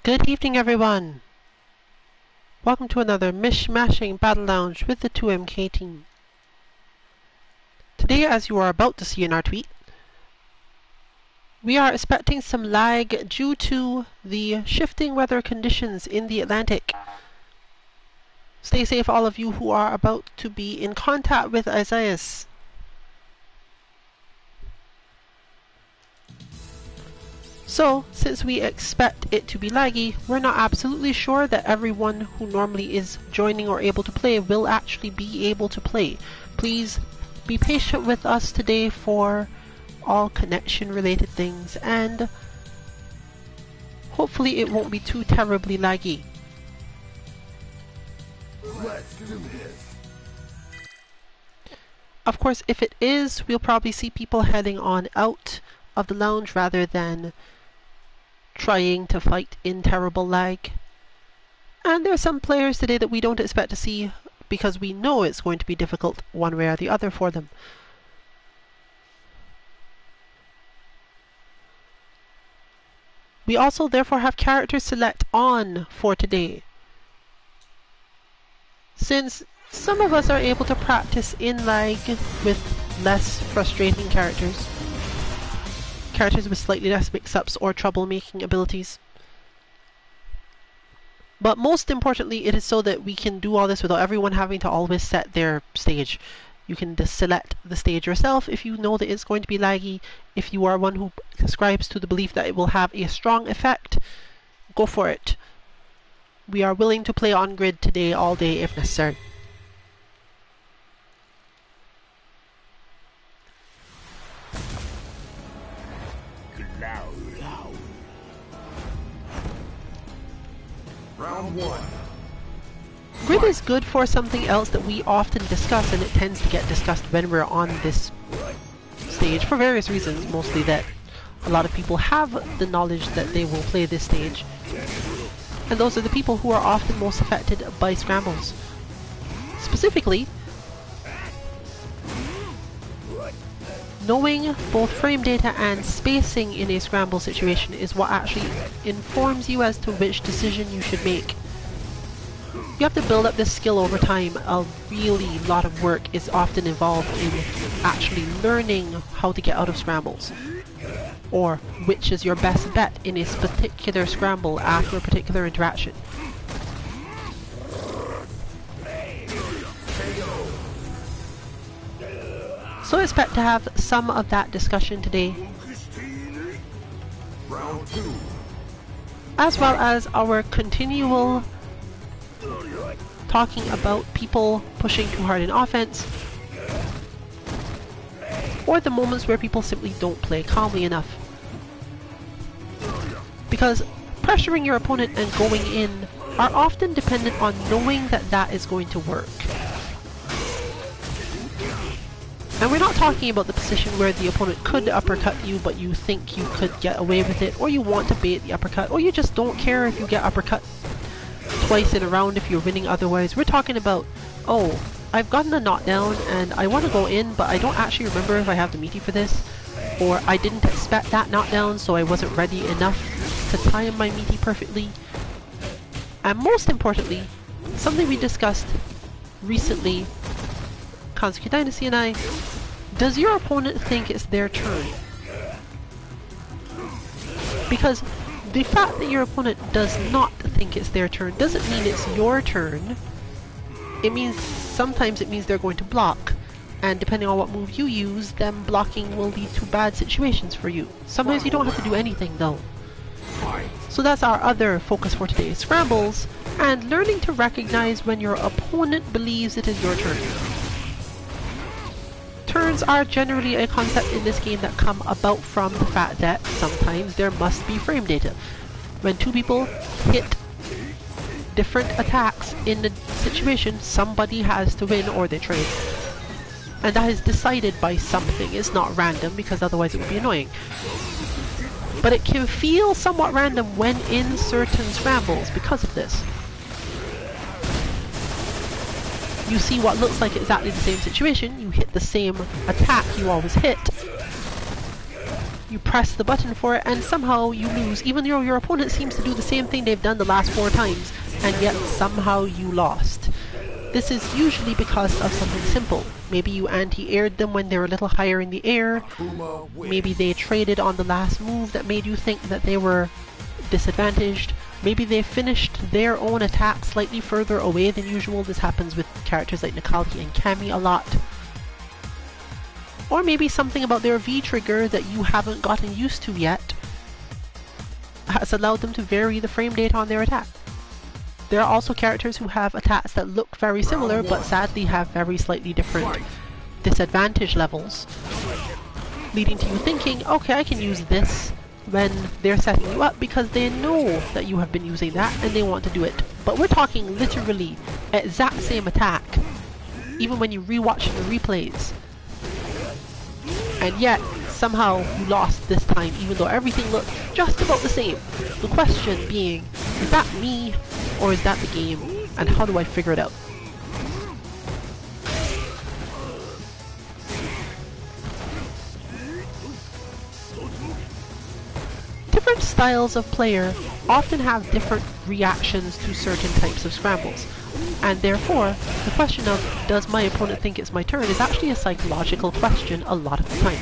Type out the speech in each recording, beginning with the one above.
Good evening, everyone. Welcome to another Mish-Mashing Battle Lounge with the 2MK team. Today, as you are about to see in our tweet, we are expecting some lag due to the shifting weather conditions in the Atlantic. Stay safe, all of you who are about to be in contact with Isaias. So, since we expect it to be laggy, we're not absolutely sure that everyone who normally is joining or able to play will actually be able to play. Please be patient with us today for all connection related things, and hopefully it won't be too terribly laggy. Let's do this. Of course, if it is, we'll probably see people heading on out of the lounge rather than trying to fight in terrible lag. And there's some players today that we don't expect to see because we know it's going to be difficult one way or the other for them. We also therefore have characters select on for today, since some of us are able to practice in lag with less frustrating characters with slightly less mix-ups or troublemaking abilities. But most importantly, it is so that we can do all this without everyone having to always set their stage. You can just select the stage yourself if you know that it's going to be laggy. If you are one who subscribes to the belief that it will have a strong effect, go for it. We are willing to play on grid today all day if necessary. Round one. Grid is good for something else that we often discuss, and it tends to get discussed when we're on this stage for various reasons, mostly that a lot of people have the knowledge that they will play this stage, and those are the people who are often most affected by scrambles. Specifically, knowing both frame data and spacing in a scramble situation is what actually informs you as to which decision you should make. You have to build up this skill over time. A really lot of work is often involved in actually learning how to get out of scrambles, or which is your best bet in a particular scramble after a particular interaction. So I expect to have some of that discussion today, Round two. as well as our continual talking about people pushing too hard in offense, or the moments where people simply don't play calmly enough. Because pressuring your opponent and going in are often dependent on knowing that that is going to work. And we're not talking about the position where the opponent could uppercut you, but you think you could get away with it, or you want to bait the uppercut, or you just don't care if you get uppercut twice in a round if you're winning otherwise. We're talking about, oh, I've gotten a knockdown and I want to go in, but I don't actually remember if I have the meaty for this, or I didn't expect that knockdown, so I wasn't ready enough to time my meaty perfectly. And most importantly, something we discussed recently, Kansuki Dynasty and I, does your opponent think it's their turn? Because the fact that your opponent does not think it's their turn doesn't mean it's your turn. It means sometimes it means they're going to block, and depending on what move you use, them blocking will lead to bad situations for you. Sometimes you don't have to do anything though. So that's our other focus for today, scrambles, and learning to recognize when your opponent believes it is your turn. Turns are generally a concept in this game that come about from the fact that sometimes there must be frame data. When two people hit different attacks in a situation, somebody has to win or they trade. And that is decided by something. It's not random, because otherwise it would be annoying. But it can feel somewhat random when in certain scrambles because of this. You see what looks like exactly the same situation, you hit the same attack you always hit, You press the button for it and somehow you lose, even though your opponent seems to do the same thing they've done the last 4 times, and yet somehow you lost. This is usually because of something simple. Maybe you anti-aired them when they were a little higher in the air. Maybe they traded on the last move that made you think that they were disadvantaged. Maybe they finished their own attack slightly further away than usual. This happens with characters like Nikali and Cammy a lot. Or maybe something about their V-trigger that you haven't gotten used to yet has allowed them to vary the frame data on their attack. There are also characters who have attacks that look very similar but sadly have very slightly different disadvantage levels, leading to you thinking, okay, I can use this when they're setting you up because they know that you have been using that and they want to do it. But we're talking literally exact same attack, even when you rewatch the replays. And yet, somehow you lost this time, even though everything looked just about the same. The question being, is that me, or is that the game, and how do I figure it out? Different styles of player often have different reactions to certain types of scrambles, and therefore, the question of, does my opponent think it's my turn, is actually a psychological question a lot of the time.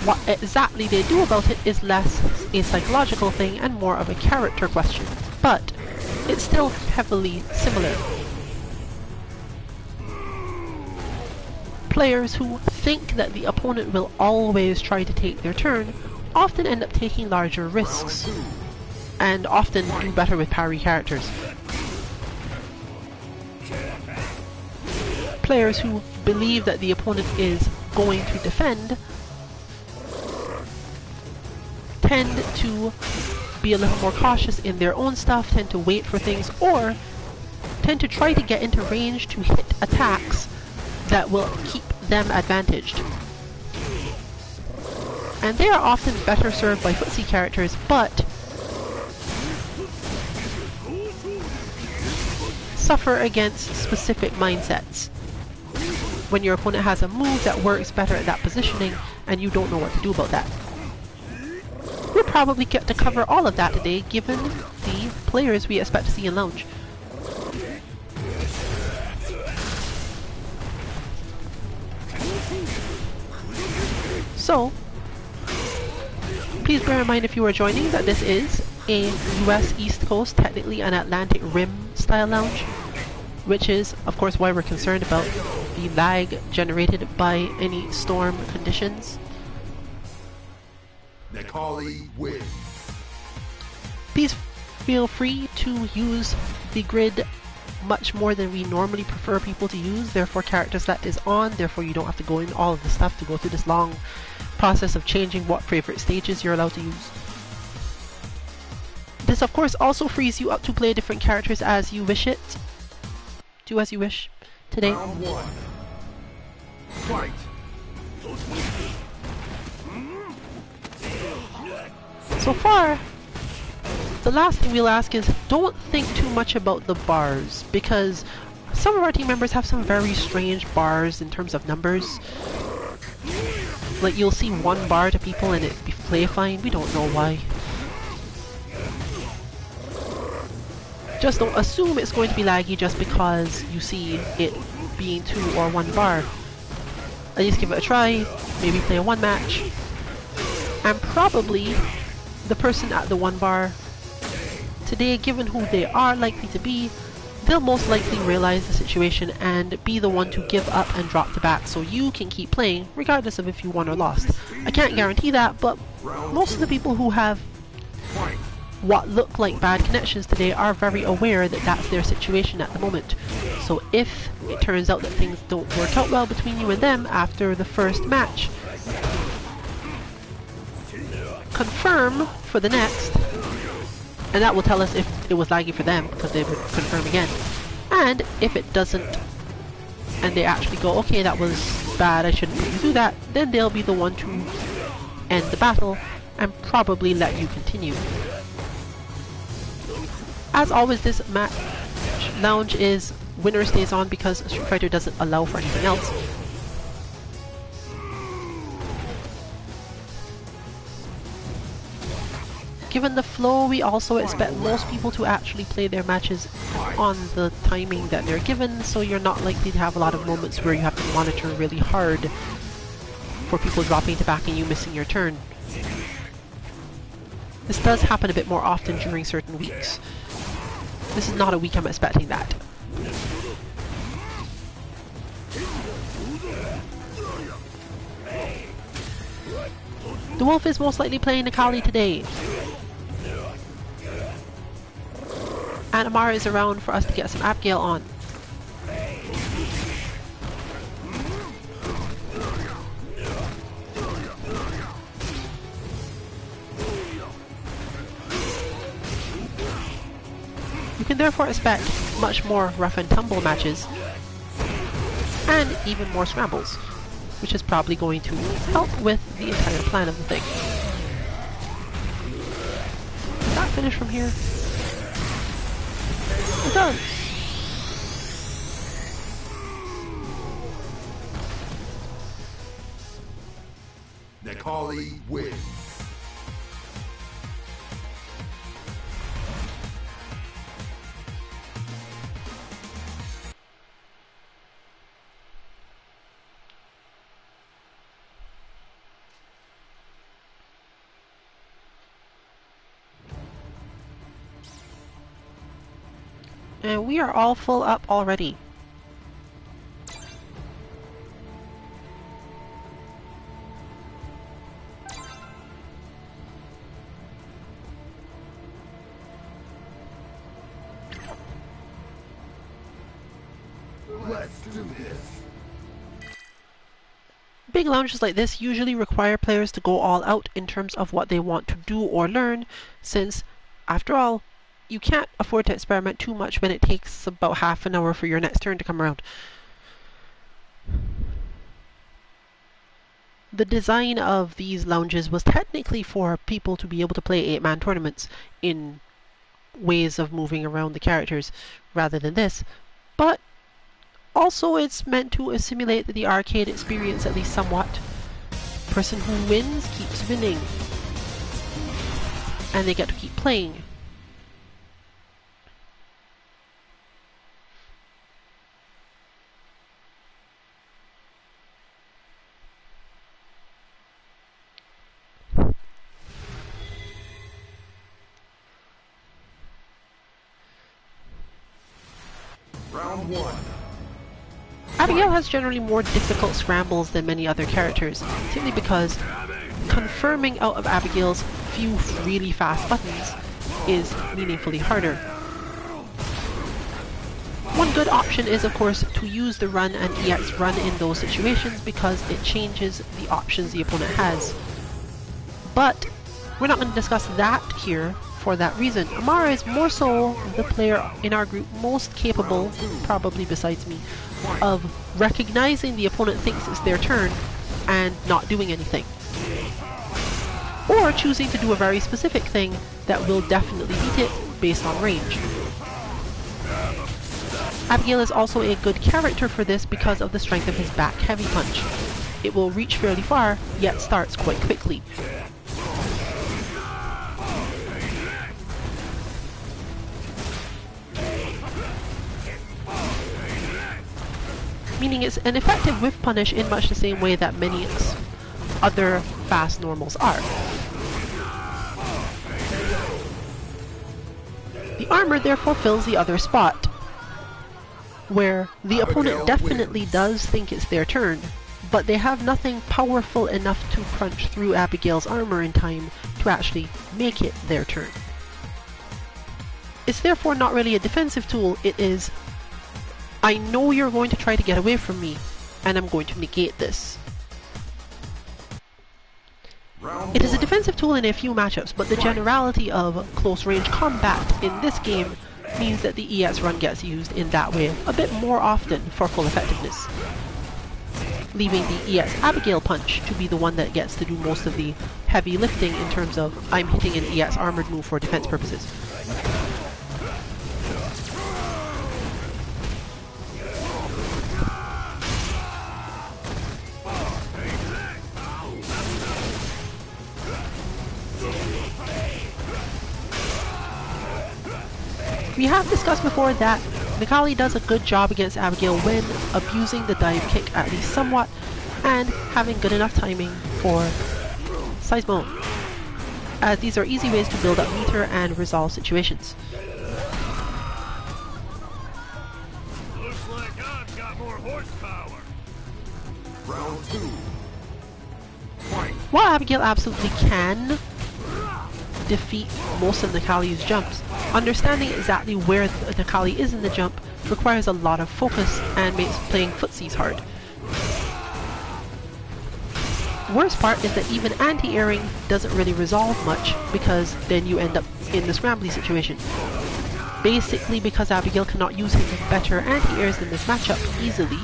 What exactly they do about it is less a psychological thing and more of a character question, but it's still heavily similar. Players who think that the opponent will always try to take their turn often end up taking larger risks, and often do better with parry characters. Players who believe that the opponent is going to defend tend to be a little more cautious in their own stuff, tend to wait for things, or tend to try to get into range to hit attacks that will keep them advantaged. And they are often better served by footsie characters, but suffer against specific mindsets. When your opponent has a move that works better at that positioning, and you don't know what to do about that. We'll probably get to cover all of that today, given the players we expect to see in Lounge. So, please bear in mind if you are joining that this is a US East Coast, technically an Atlantic Rim style lounge, which is of course why we're concerned about the lag generated by any storm conditions. Nikali wins. Please feel free to use the grid much more than we normally prefer people to use, therefore character select is on, therefore you don't have to go in all of the stuff to go through this long process of changing what favorite stages you're allowed to use. This of course also frees you up to play different characters as you wish it. Do as you wish today. Round 1. Fight. So far, the last thing we'll ask is don't think too much about the bars, because some of our team members have some very strange bars in terms of numbers. Like you'll see 1 bar to people and it be play fine, we don't know why. Just don't assume it's going to be laggy just because you see it being 2 or 1 bar. At least give it a try, maybe play a 1 match, and probably the person at the 1 bar today, given who they are likely to be, they'll most likely realize the situation and be the one to give up and drop the back so you can keep playing regardless of if you won or lost. I can't guarantee that, but most of the people who have what look like bad connections today are very aware that that's their situation at the moment. So if it turns out that things don't work out well between you and them after the first match, confirm for the next, and that will tell us if it was laggy for them, because they would confirm again. And if it doesn't, and they actually go, okay, that was bad, I shouldn't put you through that, then they'll be the one to end the battle and probably let you continue. As always, this match lounge is winner stays on because Street Fighter doesn't allow for anything else. Given the flow, we also expect most people to actually play their matches on the timing that they're given, so you're not likely to have a lot of moments where you have to monitor really hard for people dropping to back and you missing your turn. This does happen a bit more often during certain weeks. This is not a week I'm expecting that. The Wolf is most likely playing Akali today. And Amara is around for us to get some Abigail on. You can therefore expect much more rough and tumble matches, and even more scrambles, which is probably going to help with the entire plan of the thing. Does that finish from here? It does! Akali wins. And we are all full up already. Let's do this. Big lounges like this usually require players to go all out in terms of what they want to do or learn, since, after all, you can't afford to experiment too much when it takes about half an hour for your next turn to come around. The design of these lounges was technically for people to be able to play 8-man tournaments in ways of moving around the characters rather than this, but also it's meant to simulate the arcade experience at least somewhat. Person who wins keeps winning, and they get to keep playing. Round one. Abigail has generally more difficult scrambles than many other characters, simply because confirming out of Abigail's few really fast buttons is meaningfully harder. One good option is, of course, to use the run and EX run in those situations because it changes the options the opponent has. But we're not going to discuss that here for that reason. Amara is more so the player in our group most capable, probably besides me, of recognizing the opponent thinks it's their turn and not doing anything. Or choosing to do a very specific thing that will definitely beat it based on range. Abigail is also a good character for this because of the strength of his back heavy punch. It will reach fairly far, yet starts quite quickly. Meaning it's an effective whiff punish in much the same way that many other fast normals are. The armor therefore fills the other spot, where the opponent definitely does think it's their turn, but they have nothing powerful enough to crunch through Abigail's armor in time to actually make it their turn. It's therefore not really a defensive tool, it is, I know you're going to try to get away from me, and I'm going to negate this. It is a defensive tool in a few matchups, but the generality of close-range combat in this game means that the ES run gets used in that way a bit more often for full effectiveness, leaving the ES Abigail punch to be the one that gets to do most of the heavy lifting in terms of I'm hitting an ES armored move for defense purposes. We have discussed before that Nikali does a good job against Abigail when abusing the dive kick at least somewhat and having good enough timing for Seismo, as these are easy ways to build up meter and resolve situations. Looks like I've got more horsepower. Round 2. Fight. While Abigail absolutely can defeat most of Nikali's jumps, understanding exactly where Nikali is in the jump requires a lot of focus and makes playing footsies hard. Worst part is that even anti-airing doesn't really resolve much, because then you end up in the scrambly situation. Basically, because Abigail cannot use his better anti-airs in this matchup easily,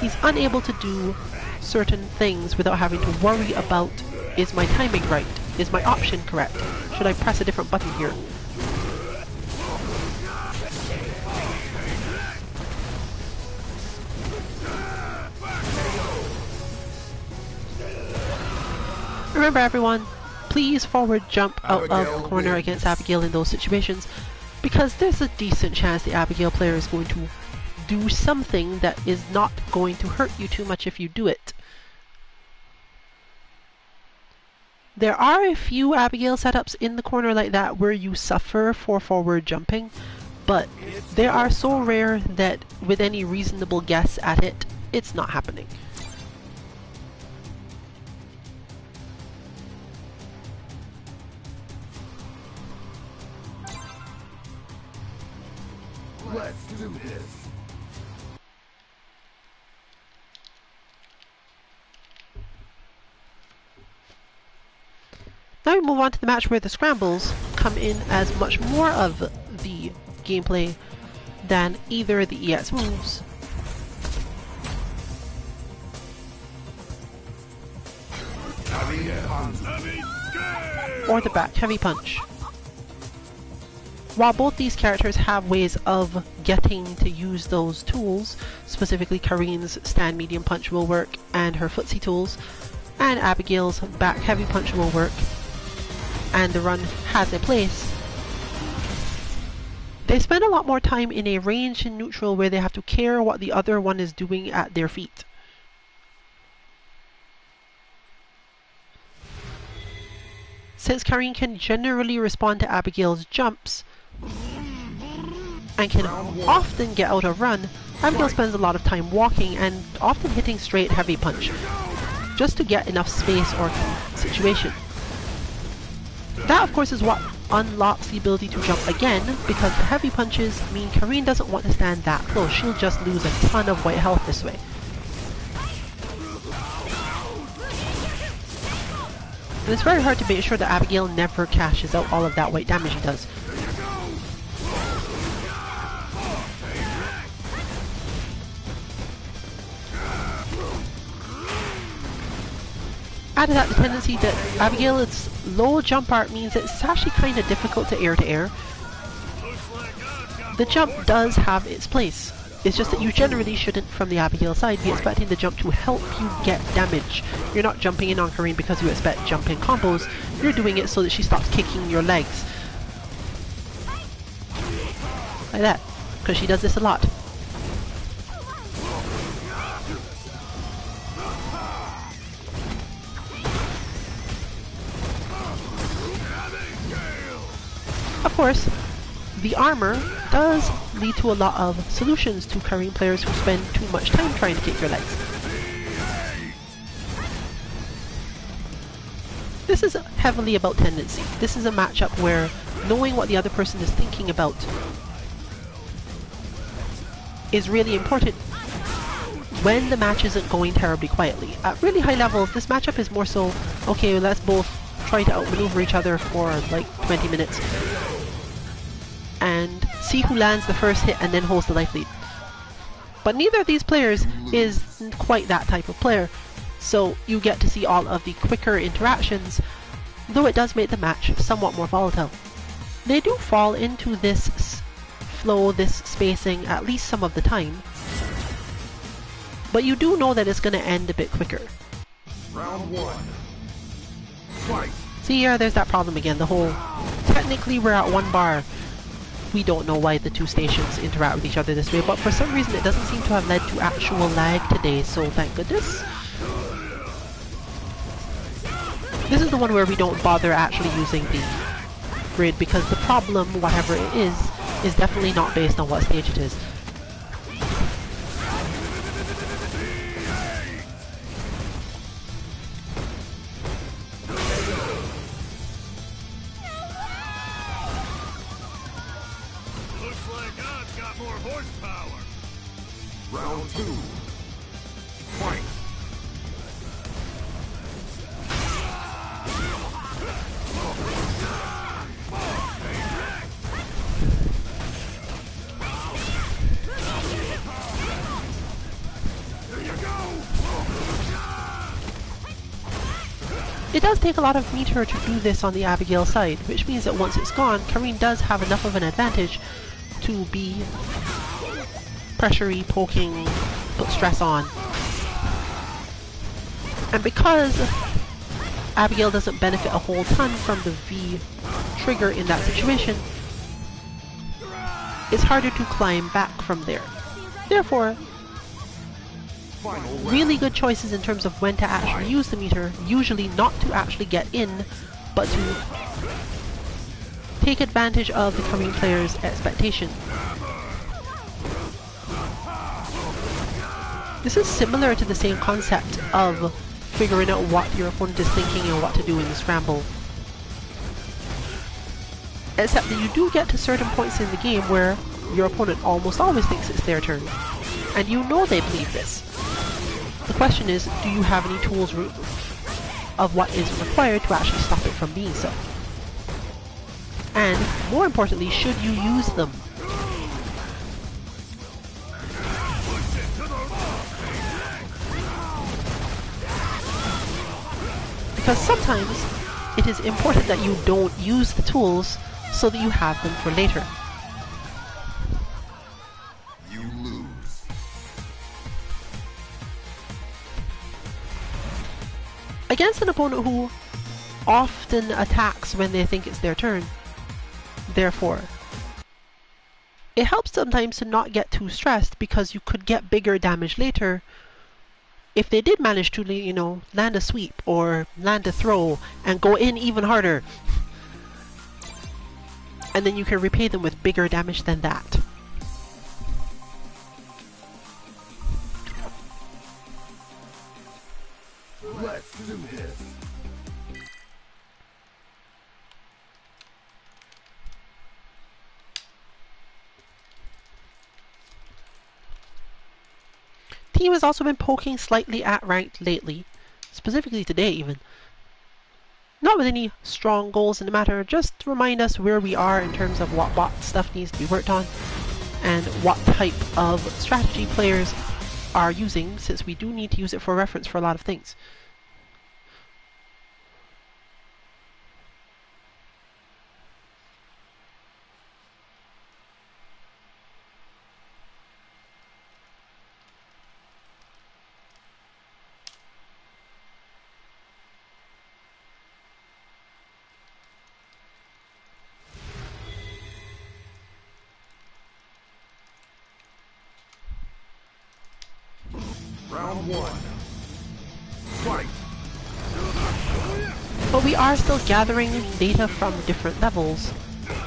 he's unable to do certain things without having to worry about, is my timing right? Is my option correct? Should I press a different button here? Remember everyone, please forward jump out of the corner against Abigail in those situations, because there's a decent chance the Abigail player is going to do something that is not going to hurt you too much if you do it. There are a few Abigail setups in the corner like that where you suffer for forward jumping, but they are so rare that with any reasonable guess at it, it's not happening. Let's do this. Now we move on to the match where the scrambles come in as much more of the gameplay than either the EX moves or the back heavy punch. While both these characters have ways of getting to use those tools, specifically Kareen's stand medium punch will work and her footsie tools, and Abigail's back heavy punch will work, and the run has a place, they spend a lot more time in a range and neutral where they have to care what the other one is doing at their feet. Since Kareen can generally respond to Abigail's jumps and can often get out of run, Abigail spends a lot of time walking and often hitting straight heavy punch, just to get enough space or situation. That of course is what unlocks the ability to jump again, because the heavy punches mean Kareen doesn't want to stand that close. She'll just lose a ton of white health this way. And it's very hard to make sure that Abigail never cashes out all of that white damage he does. Add to that the tendency that Abigail's low jump art means that it's actually kind of difficult to air. The jump does have its place. It's just that you generally shouldn't, from the Abigail side, be expecting the jump to help you get damage. You're not jumping in on Kareen because you expect jump-in combos. You're doing it so that she stops kicking your legs. Like that. Because she does this a lot. Of course, the armor does lead to a lot of solutions to Kareen players who spend too much time trying to kick your legs. This is heavily about tendency. This is a matchup where knowing what the other person is thinking about is really important when the match isn't going terribly quietly. At really high levels, this matchup is more so, okay, let's both try to outmaneuver each other for like 20 minutes. And see who lands the first hit and then holds the life lead. But neither of these players is quite that type of player, so you get to see all of the quicker interactions, though it does make the match somewhat more volatile. They do fall into this flow, this spacing, at least some of the time, but you do know that it's going to end a bit quicker. Round 1. Fight. See, yeah, there's that problem again. The whole, technically we're at one bar. We don't know why the two stations interact with each other this way, but for some reason it doesn't seem to have led to actual lag today, so thank goodness. This is the one where we don't bother actually using the grid, because the problem, whatever it is definitely not based on what stage it is. Round 2. Fight! There you go! It does take a lot of meter to do this on the Abigail side, which means that once it's gone, Kareen does have enough of an advantage to be pressury, poking, put stress on. And because Abigail doesn't benefit a whole ton from the V trigger in that situation, it's harder to climb back from there. Therefore, really good choices in terms of when to actually use the meter, usually not to actually get in, but to take advantage of the Kareen player's expectation. This is similar to the same concept of figuring out what your opponent is thinking and what to do in the scramble. Except that you do get to certain points in the game where your opponent almost always thinks it's their turn. And you know they believe this. The question is, do you have any tools of what is required to actually stop it from being so? And, more importantly, should you use them? Because sometimes it is important that you don't use the tools so that you have them for later. You lose. Against an opponent who often attacks when they think it's their turn, therefore, it helps sometimes to not get too stressed, because you could get bigger damage later if they did manage to, you know, land a sweep or land a throw and go in even harder. And then you can repay them with bigger damage than that. Let's do this. Team has also been poking slightly at ranked lately, specifically today even. Not with any strong goals in the matter, just to remind us where we are in terms of what bot stuff needs to be worked on, and what type of strategy players are using, since we do need to use it for reference for a lot of things. Round 1. Fight! But we are still gathering data from different levels,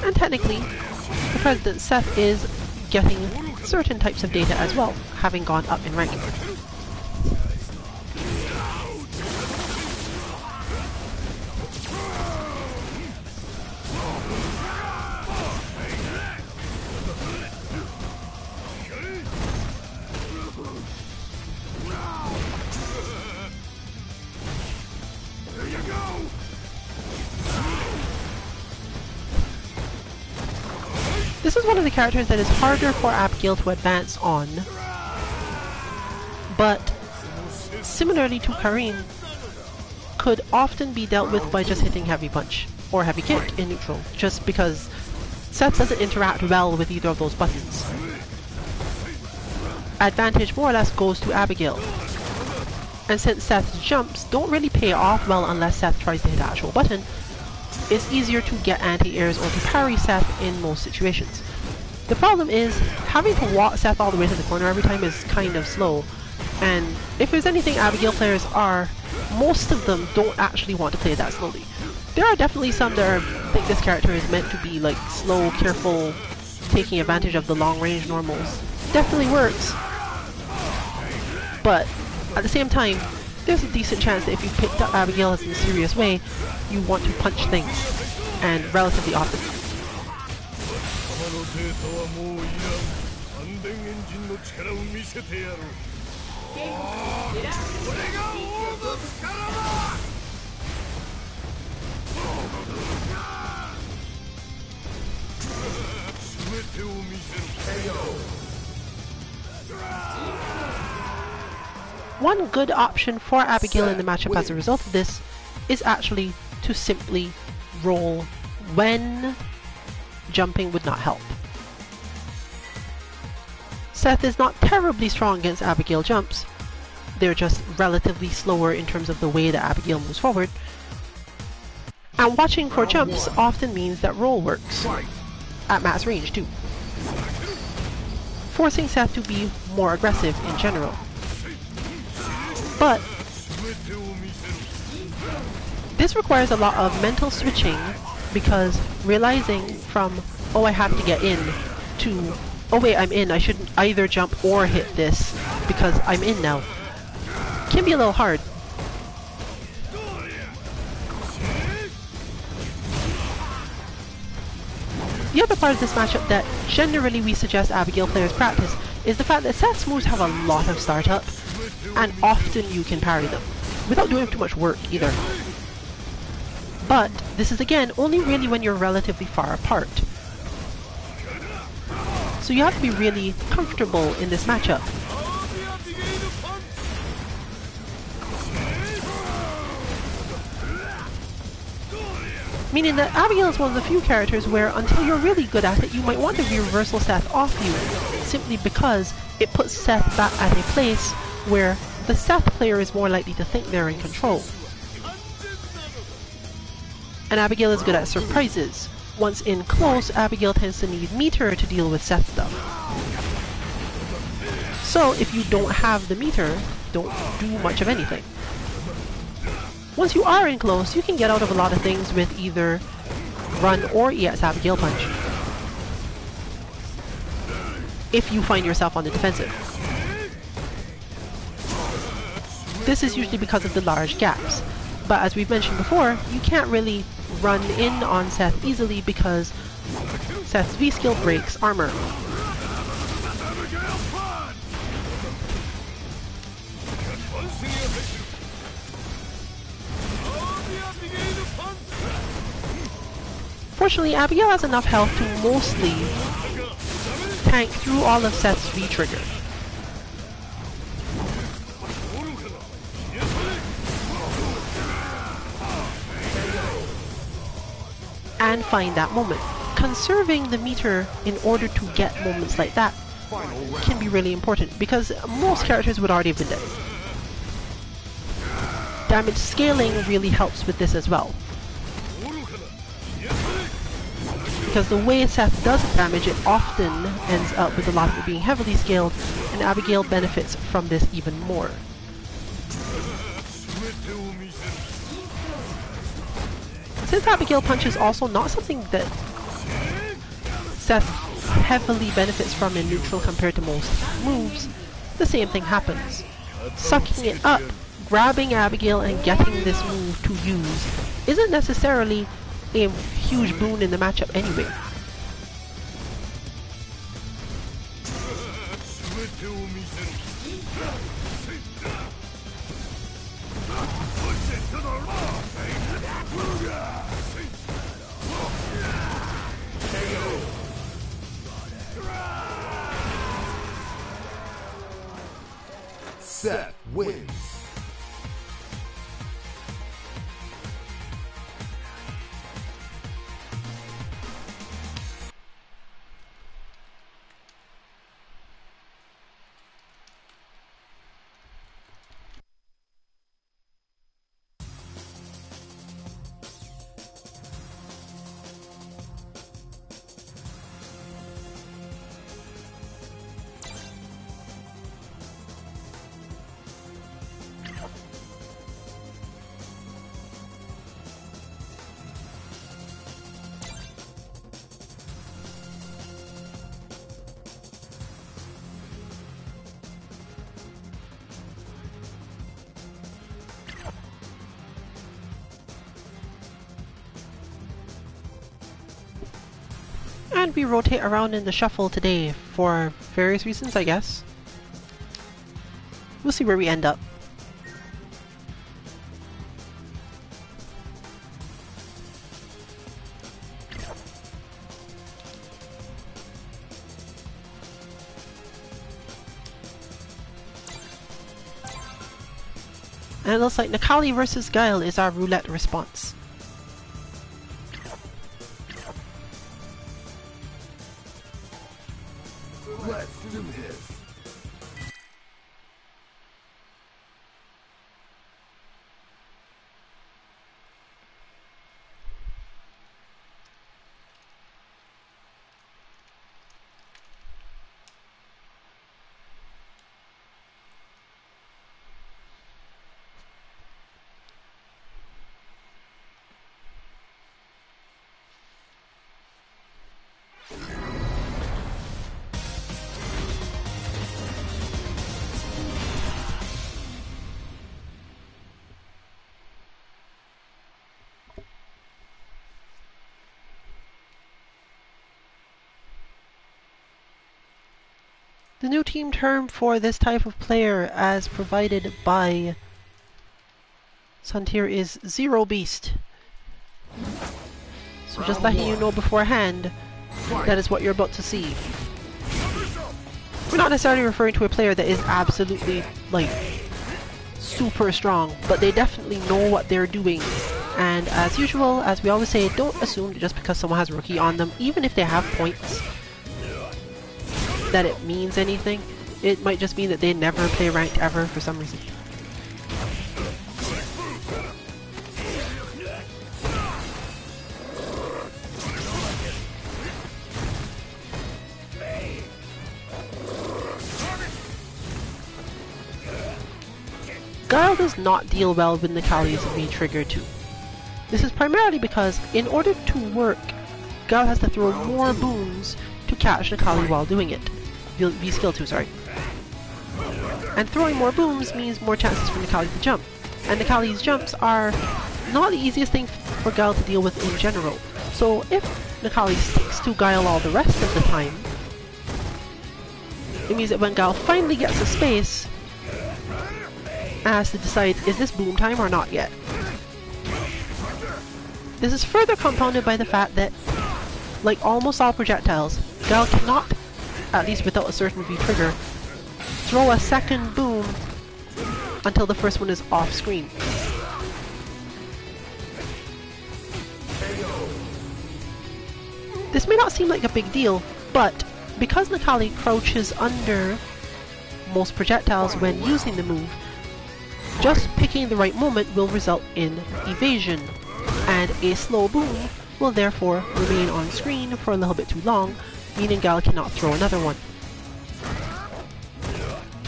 and technically, the President Seth is getting certain types of data as well, having gone up in rank. This is one of the characters that is harder for Abigail to advance on, but similarly to Kareen, could often be dealt with by just hitting heavy punch or heavy kick in neutral, just because Seth doesn't interact well with either of those buttons. Advantage more or less goes to Abigail, and since Seth's jumps don't really pay off well unless Seth tries to hit the actual button, it's easier to get anti-airs or to parry Seth in most situations. The problem is, having to walk Seth all the way to the corner every time is kind of slow, and if there's anything Abigail players are, most of them don't actually want to play that slowly. There are definitely some that think this character is meant to be like slow, careful, taking advantage of the long range normals. Definitely works, but at the same time, there's a decent chance that if you picked up Abigail in a serious way, you want to punch things, and relatively often. One good option for Abigail in the matchup as a result of this is actually to simply roll when jumping would not help. Seth is not terribly strong against Abigail jumps, they're just relatively slower in terms of the way that Abigail moves forward. And watching for jumps often means that roll works, at max range too, forcing Seth to be more aggressive in general. But this requires a lot of mental switching, because realizing from, oh I have to get in, to, oh wait I'm in, I shouldn't either jump or hit this because I'm in now, can be a little hard. The other part of this matchup that generally we suggest Abigail players practice is the fact that Seth's moves have a lot of startup, and often you can parry them, without doing too much work either. But this is again only really when you're relatively far apart. So you have to be really comfortable in this matchup. Meaning that Abigail is one of the few characters where until you're really good at it, you might want to reversal Seth off you, simply because it puts Seth back at a place where the Seth player is more likely to think they're in control. And Abigail is good at surprises. Once in close, Abigail tends to need meter to deal with Seth stuff. So if you don't have the meter, don't do much of anything. Once you are in close, you can get out of a lot of things with either run or EX Abigail punch, if you find yourself on the defensive. This is usually because of the large gaps, but as we've mentioned before, you can't really run in on Seth easily because Seth's V-skill breaks armor. Fortunately, Abigail has enough health to mostly tank through all of Seth's V-trigger. And find that moment. Conserving the meter in order to get moments like that can be really important, because most characters would already have been dead. Damage scaling really helps with this as well, because the way Seth does damage, it often ends up with a lot of it being heavily scaled, and Abigail benefits from this even more. Since Abigail punch is also not something that Seth heavily benefits from in neutral compared to most moves, the same thing happens. Sucking it up, grabbing Abigail and getting this move to use isn't necessarily a huge boon in the matchup anyway. Seth wins. and we rotate around in the shuffle today for various reasons, I guess. We'll see where we end up. And it looks like Necalli versus Guile is our roulette response. Let's do this. The new team term for this type of player, as provided by Santir, is Zero Beast. So just letting you know beforehand, that is what you're about to see. We're not necessarily referring to a player that is absolutely, like, super strong, but they definitely know what they're doing. And as usual, as we always say, don't assume that just because someone has rookie on them, even if they have points, that it means anything. It might just mean that they never play ranked ever for some reason. Guile does not deal well with Necalli's V-Trigger 2. This is primarily because, in order to work, Guile has to throw more booms to catch Necalli while doing it. V-Skill 2, sorry. And throwing more booms means more chances for Necalli to jump. And Necalli's jumps are not the easiest thing for Guile to deal with in general. So if Necalli sticks to Guile all the rest of the time, it means that when Guile finally gets a space, has to decide, is this boom time or not yet? This is further compounded by the fact that, like almost all projectiles, Guile cannot, at least without a certain V-Trigger, throw a second boom until the first one is off screen. This may not seem like a big deal, but because Necalli crouches under most projectiles when using the move, just picking the right moment will result in evasion, and a slow boom will therefore remain on screen for a little bit too long, meaning Guile cannot throw another one.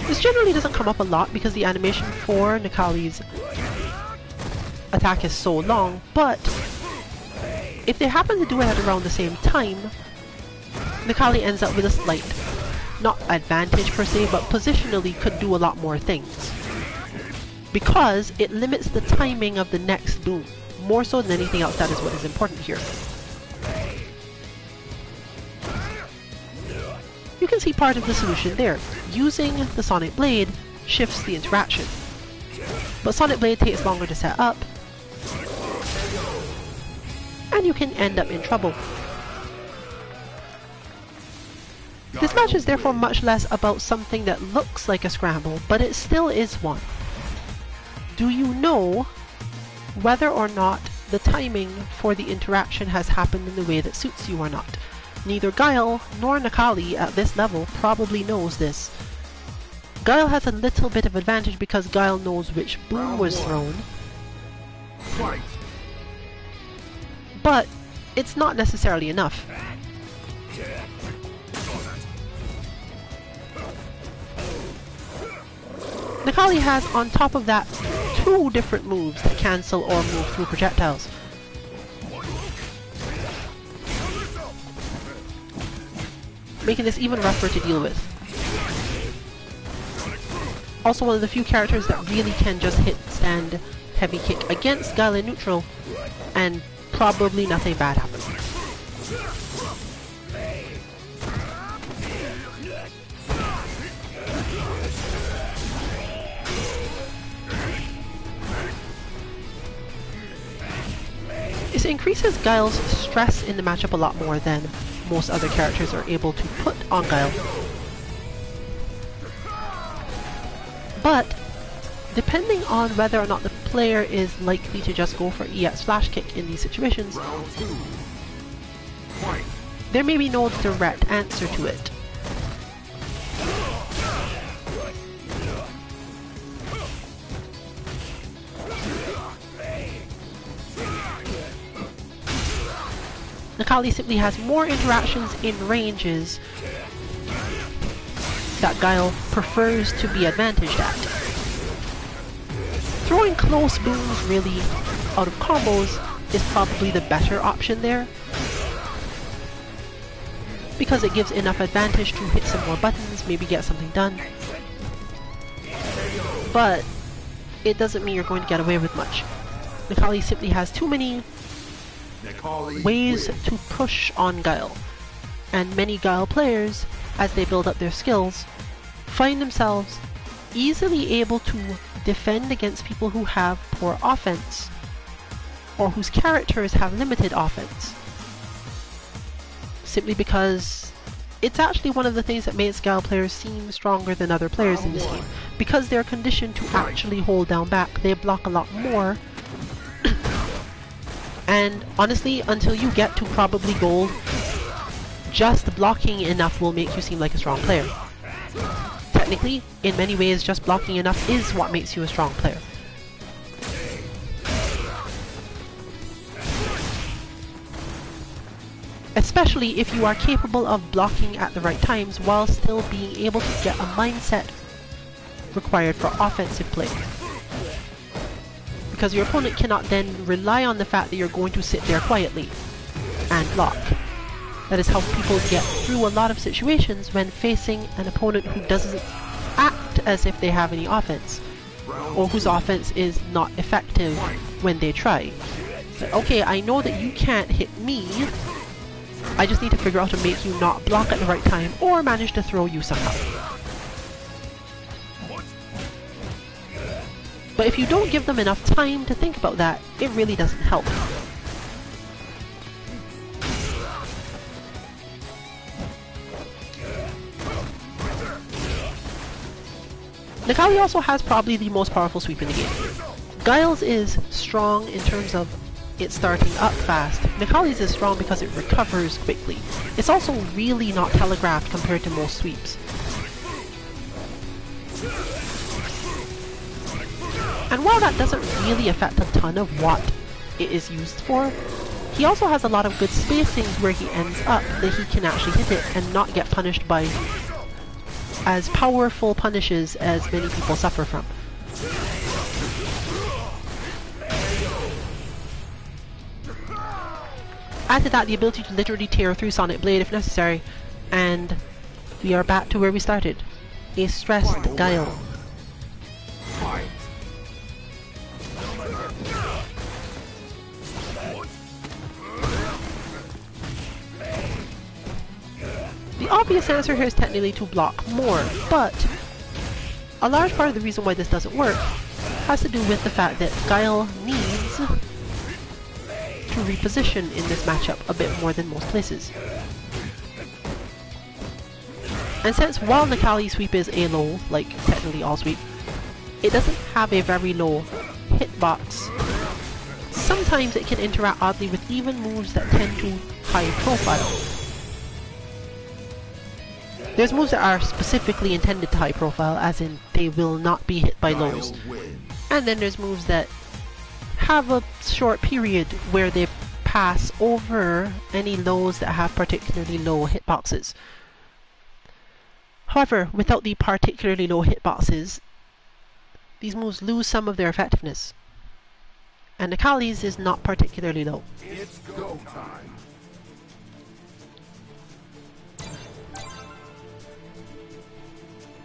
This generally doesn't come up a lot because the animation for Necalli's attack is so long, but if they happen to do it at around the same time, Necalli ends up with a slight, not advantage per se, but positionally could do a lot more things. Because it limits the timing of the next boom. More so than anything else, that is what is important here. You can see part of the solution there. Using the Sonic Blade shifts the interaction. But Sonic Blade takes longer to set up, and you can end up in trouble. This match is therefore much less about something that looks like a scramble, but it still is one. Do you know whether or not the timing for the interaction has happened in the way that suits you or not? Neither Guile nor Necalli at this level probably knows this. Guile has a little bit of advantage because Guile knows which boom was thrown, but it's not necessarily enough. Necalli has, on top of that, 2 different moves that cancel or move through projectiles. Making this even rougher to deal with. Also one of the few characters that really can just hit stand heavy kick against Guile in neutral, and probably nothing bad happens. This increases Guile's stress in the matchup a lot more than most other characters are able to put on Guile. But depending on whether or not the player is likely to just go for EX Flash Kick in these situations, there may be no direct answer to it. Necalli simply has more interactions in ranges that Guile prefers to be advantaged at. Throwing close booms really out of combos is probably the better option there, because it gives enough advantage to hit some more buttons, maybe get something done. But it doesn't mean you're going to get away with much. Necalli simply has too many ways to push on Guile, and many Guile players, as they build up their skills, find themselves easily able to defend against people who have poor offense, or whose characters have limited offense, simply because it's actually one of the things that makes Guile players seem stronger than other players in this game. Because they're conditioned to actually hold down back, they block a lot more. And honestly, until you get to probably gold, just blocking enough will make you seem like a strong player. Technically, in many ways, just blocking enough is what makes you a strong player. Especially if you are capable of blocking at the right times while still being able to get a mindset required for offensive play. Because your opponent cannot then rely on the fact that you're going to sit there quietly and block. That is how people get through a lot of situations when facing an opponent who doesn't act as if they have any offense, or whose offense is not effective when they try. But, okay, I know that you can't hit me, I just need to figure out how to make you not block at the right time or manage to throw you somehow. But if you don't give them enough time to think about that, it really doesn't help. Necalli also has probably the most powerful sweep in the game. Guile's is strong in terms of it starting up fast. Necalli's is strong because it recovers quickly. It's also really not telegraphed compared to most sweeps. And while that doesn't really affect a ton of what it is used for, he also has a lot of good spacings where he ends up that he can actually hit it and not get punished by as powerful punishes as many people suffer from. Add to that the ability to literally tear through Sonic Blade if necessary, and we are back to where we started. A stressed Guile. The obvious answer here is technically to block more, but a large part of the reason why this doesn't work has to do with the fact that Guile needs to reposition in this matchup a bit more than most places. And since while Necalli's sweep is a low, like technically all sweep, it doesn't have a very low hitbox. Sometimes it can interact oddly with even moves that tend to high profile. There's moves that are specifically intended to high profile, as in they will not be hit by lows. And then there's moves that have a short period where they pass over any lows that have particularly low hitboxes. However, without the particularly low hitboxes, these moves lose some of their effectiveness. And Necalli's is not particularly low. It's go time.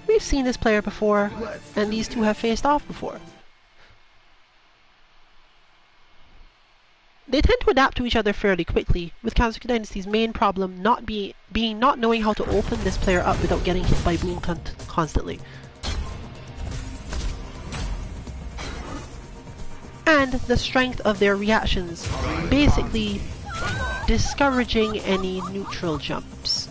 We've seen this player before, and these two have faced off before. They tend to adapt to each other fairly quickly, with Kazuki Dynasty's main problem being not knowing how to open this player up without getting hit by boom constantly. and the strength of their reactions, basically discouraging any neutral jumps.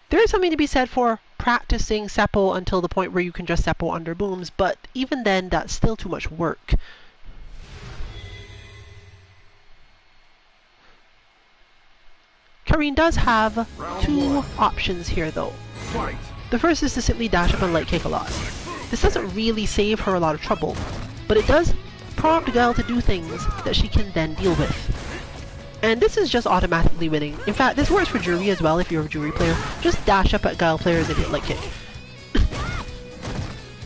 There is something to be said for practicing seppo until the point where you can just seppo under booms, but even then that's still too much work. Karine does have two options here though. The first is to simply dash up and light kick a lot. This doesn't really save her a lot of trouble, but it does prompt Guile to do things that she can then deal with. And this is just automatically winning. In fact, this works for Jury as well if you're a Jury player. Just dash up at Guile players and hit light kick.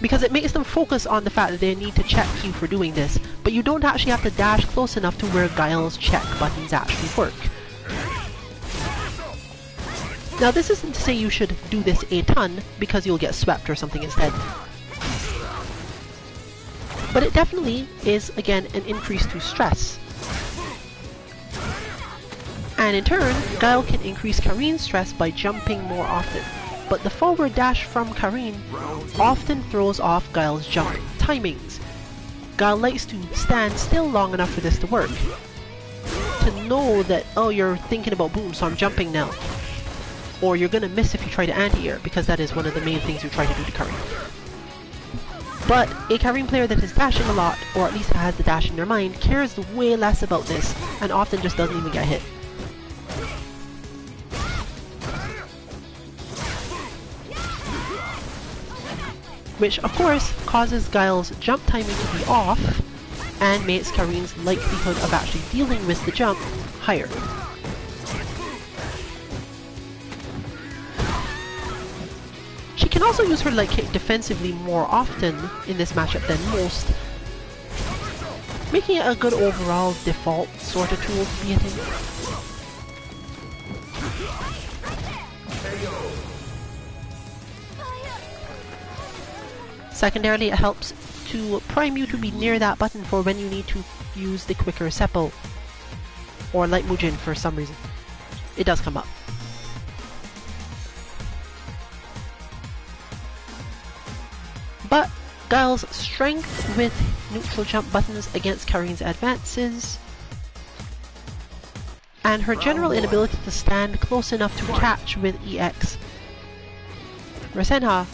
Because it makes them focus on the fact that they need to check you for doing this, but you don't actually have to dash close enough to where Guile's check buttons actually work. Now this isn't to say you should do this a ton, because you'll get swept or something instead. But it definitely is, again, an increase to stress. And in turn, Guile can increase Karine's stress by jumping more often. But the forward dash from Karine often throws off Guile's jump timings. Guile likes to stand still long enough for this to work. To know that, oh, you're thinking about boom, so I'm jumping now. Or you're gonna miss if you try to anti-air, because that is one of the main things you try to do to Karine. But a Karine player that is dashing a lot, or at least has the dash in their mind, cares way less about this, and often just doesn't even get hit. Which, of course, causes Guile's jump timing to be off, and makes Karine's likelihood of actually dealing with the jump higher. She can also use her light kick defensively more often in this matchup than most, making it a good overall default sort of tool to be hitting. Secondarily, it helps to prime you to be near that button for when you need to use the quicker seppo, or light Mujin for some reason. It does come up. But Guile's strength with neutral jump buttons against Karine's advances, and her general inability to stand close enough to catch with EX Rasenha,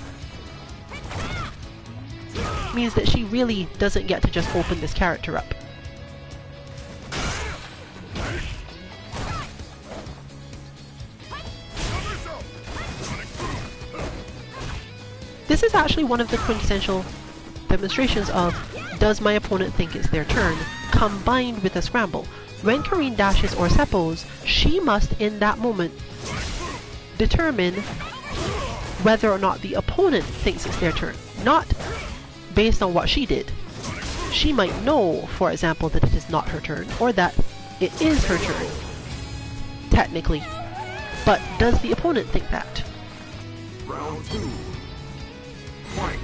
means that she really doesn't get to just open this character up. This is actually one of the quintessential demonstrations of does my opponent think it's their turn, combined with a scramble. When Karine dashes or seppos, she must in that moment determine whether or not the opponent thinks it's their turn, not based on what she did. She might know, for example, that it is not her turn, or that it is her turn, technically. But does the opponent think that? Round 2. Fight.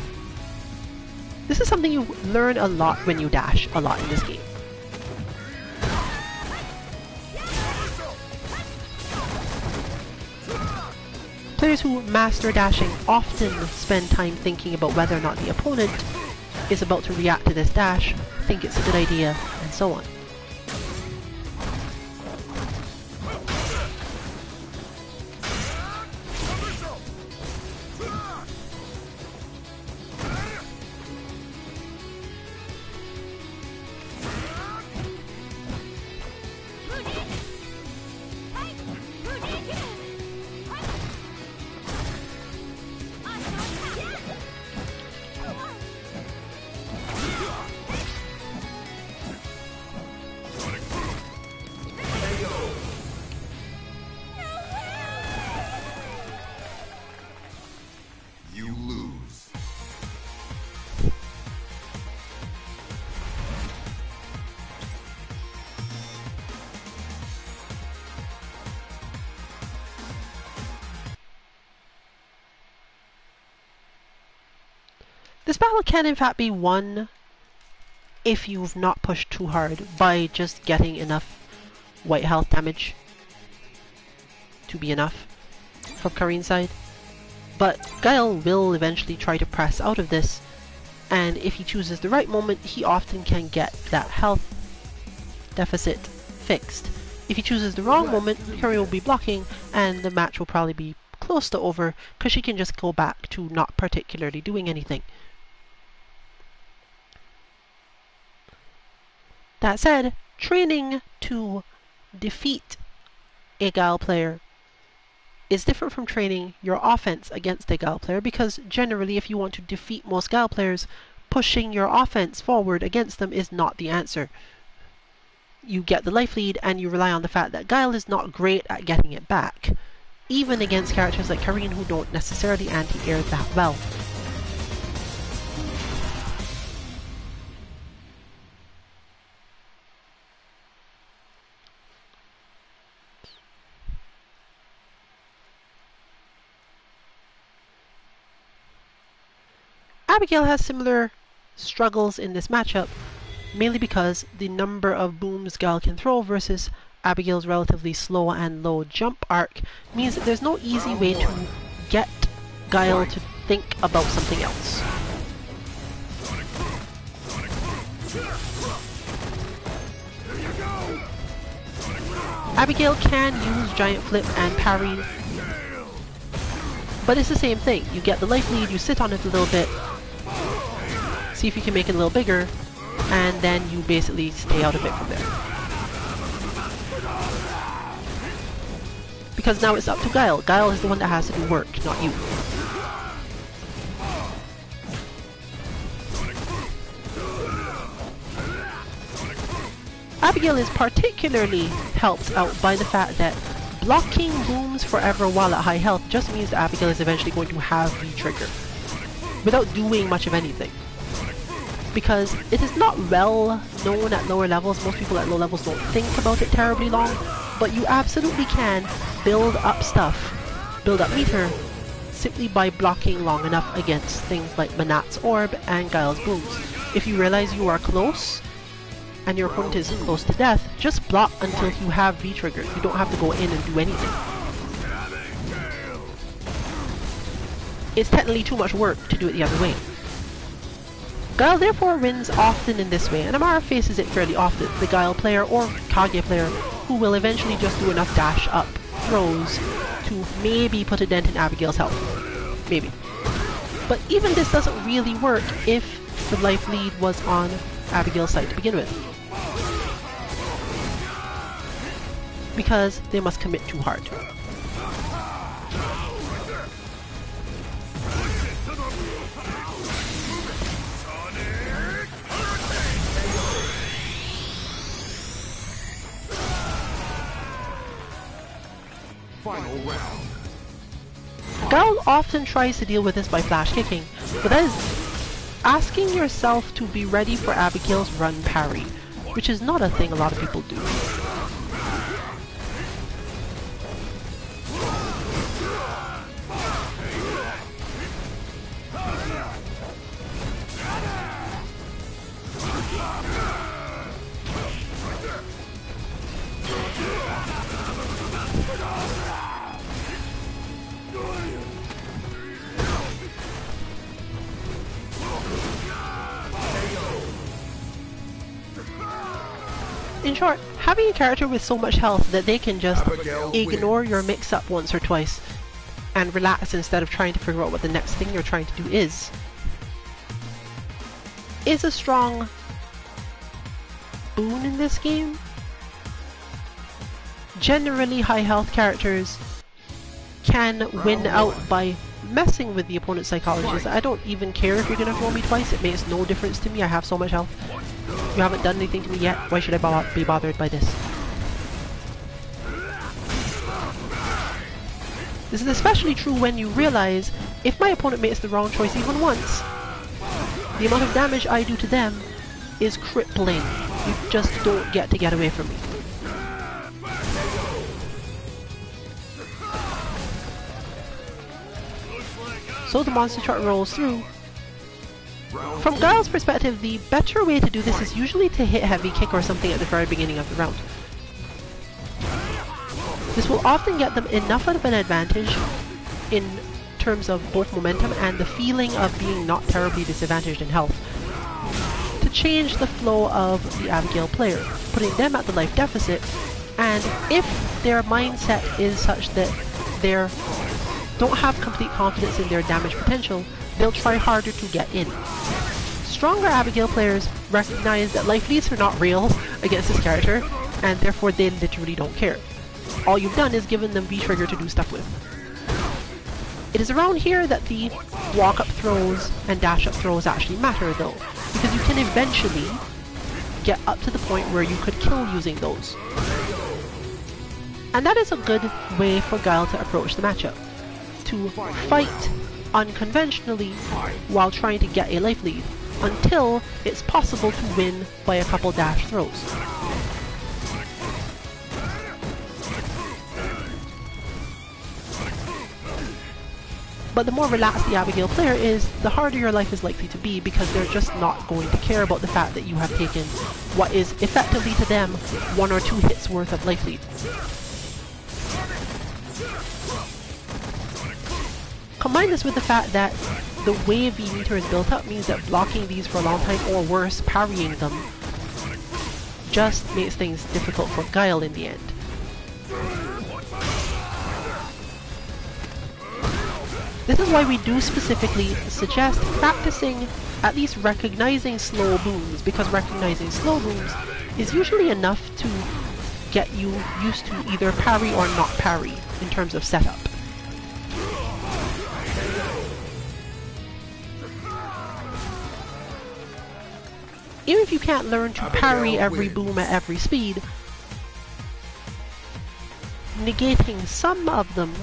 This is something you learn a lot when you dash a lot in this game. Players who master dashing often spend time thinking about whether or not the opponent is about to react to this dash, think it's a good idea, and so on. This battle can in fact be won if you've not pushed too hard by just getting enough white health damage. to be enough from Karin's side. But Guile will eventually try to press out of this, and if he chooses the right moment, he often can get that health deficit fixed. If he chooses the wrong moment, Karin will be blocking, and the match will probably be close to over, because she can just go back to not particularly doing anything. That said, training to defeat a Guile player is different from training your offense against a Guile player, because generally if you want to defeat most Guile players, pushing your offense forward against them is not the answer. You get the life lead and you rely on the fact that Guile is not great at getting it back, even against characters like Karin who don't necessarily anti-air that well. Abigail has similar struggles in this matchup, mainly because the number of booms Guile can throw versus Abigail's relatively slow and low jump arc means that there's no easy way to get Guile to think about something else. Abigail can use Giant Flip and parry, but it's the same thing. You get the life lead, you sit on it a little bit, see if you can make it a little bigger, and then you basically stay out of it from there. Because now it's up to Guile. Guile is the one that has to do work, not you. Abigail is particularly helped out by the fact that blocking booms forever while at high health just means that Abigail is eventually going to have the trigger without doing much of anything. Because it is not well known at lower levels, most people at low levels don't think about it terribly long, but you absolutely can build up stuff, build up meter, simply by blocking long enough against things like Manat's Orb and Guile's Booms. If you realize you are close, and your opponent is close to death, just block until you have V-trigger. You don't have to go in and do anything. It's technically too much work to do it the other way. Guile therefore wins often in this way, and Amara faces it fairly often, the Guile player or Kage player who will eventually just do enough dash up throws to maybe put a dent in Abigail's health. Maybe. But even this doesn't really work if the life lead was on Abigail's side to begin with, because they must commit too hard. Final round. Guile often tries to deal with this by flash kicking, but that is asking yourself to be ready for Abigail's run parry, which is not a thing a lot of people do. In short, having a character with so much health that they can just ignore your mix-up once or twice and relax instead of trying to figure out what the next thing you're trying to do is a strong boon in this game. Generally, high health characters can win out by messing with the opponent's psychology. I don't even care if you're gonna throw me twice, it makes no difference to me, I have so much health. You haven't done anything to me yet, why should I be bothered by this? This is especially true when you realize, if my opponent makes the wrong choice even once, the amount of damage I do to them is crippling. You just don't get to get away from me. So the monster chart rolls through. From Guile's perspective, the better way to do this is usually to hit heavy kick or something at the very beginning of the round. This will often get them enough of an advantage in terms of both momentum and the feeling of being not terribly disadvantaged in health to change the flow of the Abigail player, putting them at the life deficit, and if their mindset is such that they don't have complete confidence in their damage potential, they'll try harder to get in. Stronger Abigail players recognize that life leads are not real against this character, and therefore they literally don't care. All you've done is given them V-trigger to do stuff with. It is around here that the walk-up throws and dash-up throws actually matter though, because you can eventually get up to the point where you could kill using those. And that is a good way for Guile to approach the matchup. To fight unconventionally while trying to get a life lead, until it's possible to win by a couple dash throws. But the more relaxed the Abigail player is, the harder your life is likely to be, because they're just not going to care about the fact that you have taken what is effectively to them 1 or 2 hits worth of life lead. Combine this with the fact that the way V meter is built up means that blocking these for a long time, or worse, parrying them, just makes things difficult for Guile in the end. This is why we do specifically suggest practicing at least recognizing slow booms, because recognizing slow booms is usually enough to get you used to either parry or not parry in terms of setup. Even if you can't learn to parry every boom at every speed, negating some of them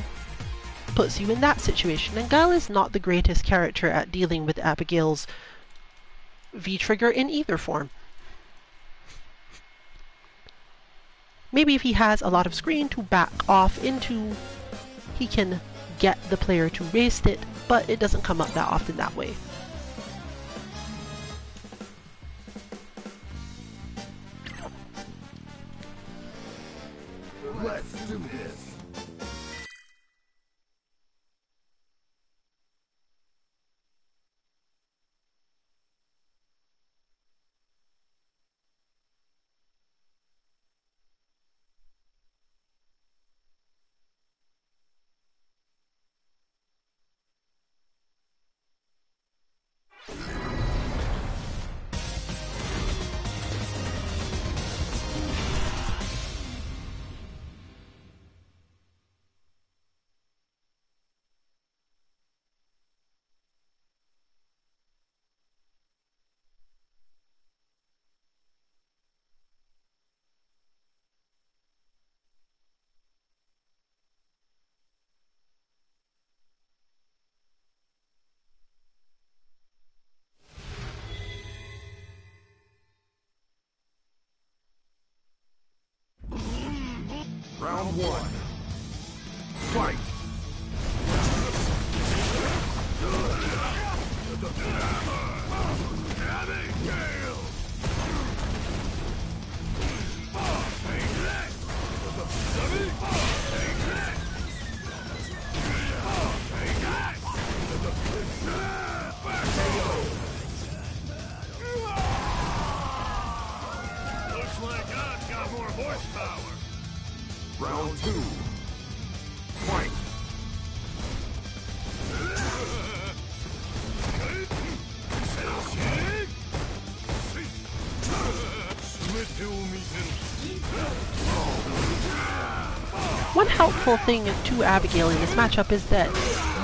puts you in that situation, and Guile is not the greatest character at dealing with Abigail's V-trigger in either form. Maybe if he has a lot of screen to back off into, he can get the player to waste it, but it doesn't come up that often that way. Let's do this. Round 1. Fight! Looks like I've got more horsepower. Round 2. Fight! One helpful thing to Abigail in this matchup is that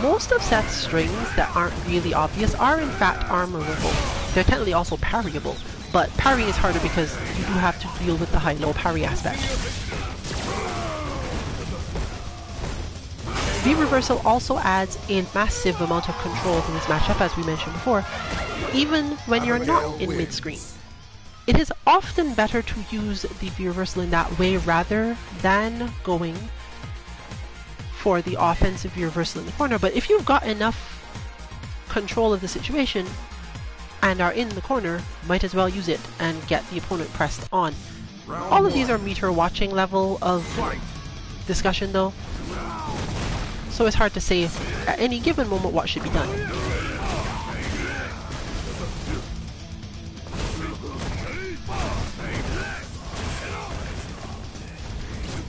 most of Seth's strings that aren't really obvious are in fact armorable. They're technically also parryable, but parrying is harder because you do have to deal with the high-low parry aspect. V-reversal also adds a massive amount of control to this matchup, as we mentioned before, even when you're not in mid-screen. It is often better to use the V-reversal in that way rather than going for the offensive V-reversal in the corner, but if you've got enough control of the situation and are in the corner, might as well use it and get the opponent pressed on. All of these are meter watching level of discussion though, so it's hard to say at any given moment what should be done.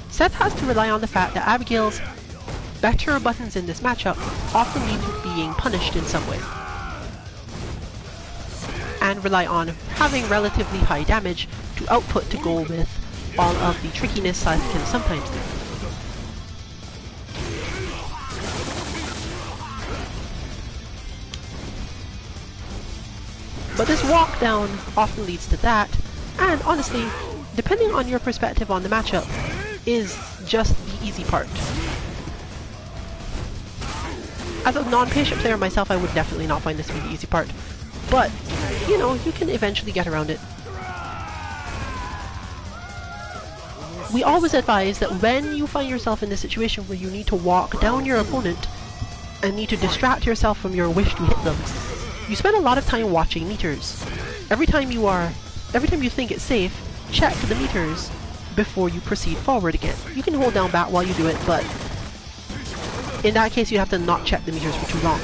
Seth has to rely on the fact that Abigail's better buttons in this matchup often lead to being punished in some way, and rely on having relatively high damage to output to go with all of the trickiness Seth can sometimes do. But this walk down often leads to that, and honestly, depending on your perspective on the matchup, is just the easy part. As a non-patient player myself, I would definitely not find this to be the easy part. But, you know, you can eventually get around it. We always advise that when you find yourself in this situation where you need to walk down your opponent and need to distract yourself from your wish to hit them, you spend a lot of time watching meters. Every time you think it's safe, check the meters before you proceed forward again. You can hold down bat while you do it, but in that case you have to not check the meters for too long.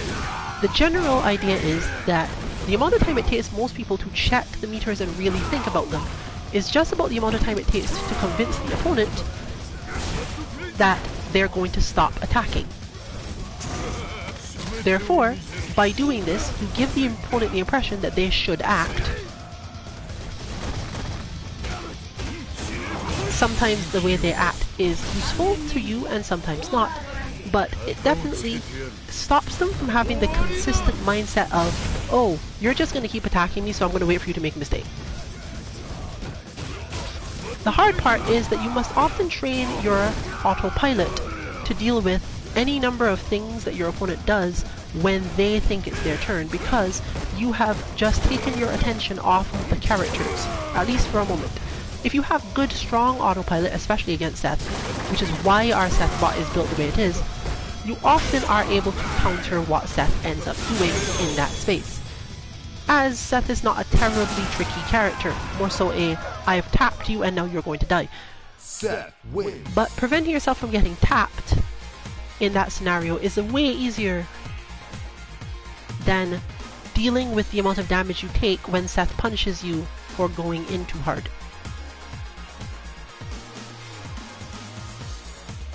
The general idea is that the amount of time it takes most people to check the meters and really think about them is just about the amount of time it takes to convince the opponent that they're going to stop attacking. Therefore, by doing this, you give the opponent the impression that they should act. Sometimes the way they act is useful to you and sometimes not, but it definitely stops them from having the consistent mindset of, oh, you're just going to keep attacking me, so I'm going to wait for you to make a mistake. The hard part is that you must often train your autopilot to deal with any number of things that your opponent does when they think it's their turn, because you have just taken your attention off of the characters, at least for a moment. If you have good, strong autopilot, especially against Seth, which is why our Seth bot is built the way it is, you often are able to counter what Seth ends up doing in that space. As Seth is not a terribly tricky character, more so a, I've tapped you and now you're going to die. Seth wins. But preventing yourself from getting tapped in that scenario is a way easier than dealing with the amount of damage you take when Seth punishes you for going in too hard.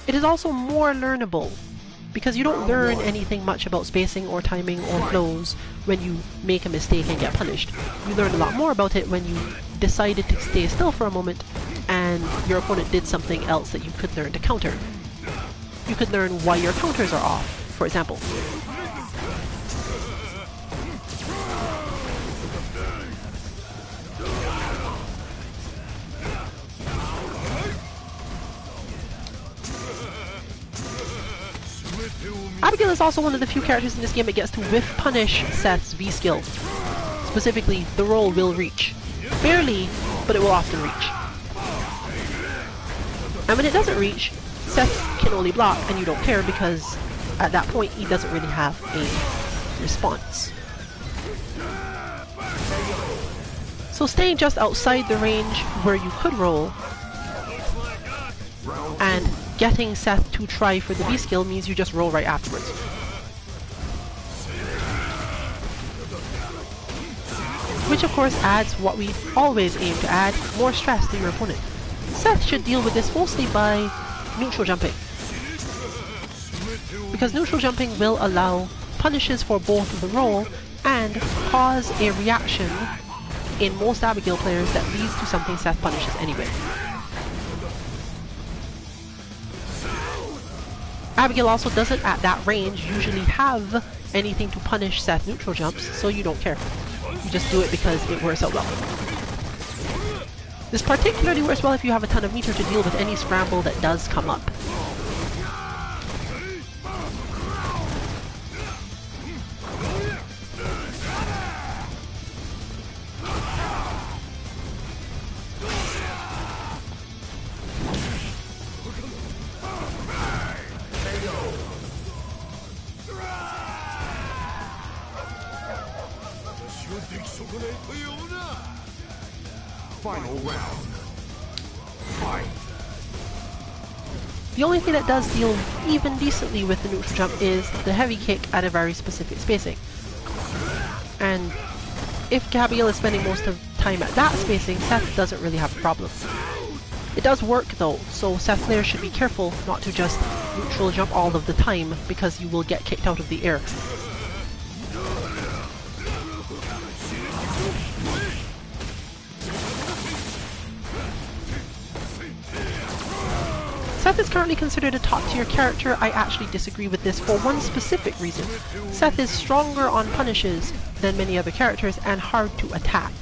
It is also more learnable, because you don't learn anything much about spacing or timing or flows when you make a mistake and get punished. You learn a lot more about it when you decided to stay still for a moment and your opponent did something else that you could learn to counter. You could learn why your counters are off, for example. Abigail is also one of the few characters in this game that gets to whiff punish Seth's V-skill. Specifically, the roll will reach. Barely, but it will often reach. And when it doesn't reach, Seth can only block, and you don't care because at that point he doesn't really have a response. So staying just outside the range where you could roll and getting Seth to try for the V-skill means you just roll right afterwards. Which of course adds what we always aim to add, more stress to your opponent. Seth should deal with this mostly by neutral jumping, because neutral jumping will allow punishes for both the roll and cause a reaction in most Abigail players that leads to something Seth punishes anyway. Abigail also doesn't, at that range, usually have anything to punish Seth neutral jumps, so you don't care. You just do it because it works out well. This particularly works well if you have a ton of meter to deal with any scramble that does come up. Final round. Fight. The only thing that does deal even decently with the neutral jump is the heavy kick at a very specific spacing. And if Gabrielle is spending most of the time at that spacing, Seth doesn't really have a problem. It does work though, so Seth players should be careful not to just neutral jump all of the time because you will get kicked out of the air. Seth is currently considered a top tier character. I actually disagree with this for one specific reason. Seth is stronger on punishes than many other characters and hard to attack.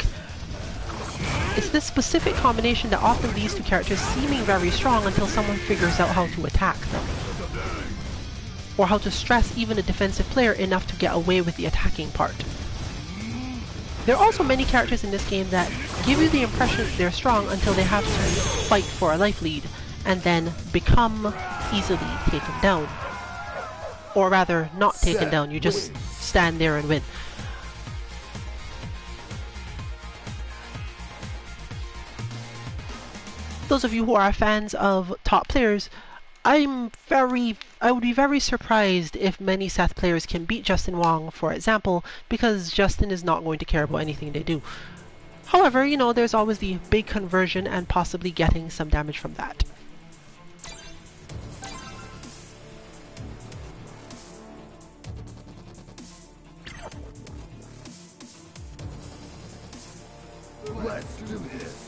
It's this specific combination that often leads to characters seeming very strong until someone figures out how to attack them. Or how to stress even a defensive player enough to get away with the attacking part. There are also many characters in this game that give you the impression they're strong until they have to fight for a life lead, and then become easily taken down. Or rather, not taken down, you just stand there and win. Those of you who are fans of top players, I would be very surprised if many Seth players can beat Justin Wong, for example, because Justin is not going to care about anything they do. However, you know, there's always the big conversion and possibly getting some damage from that. Let's do this.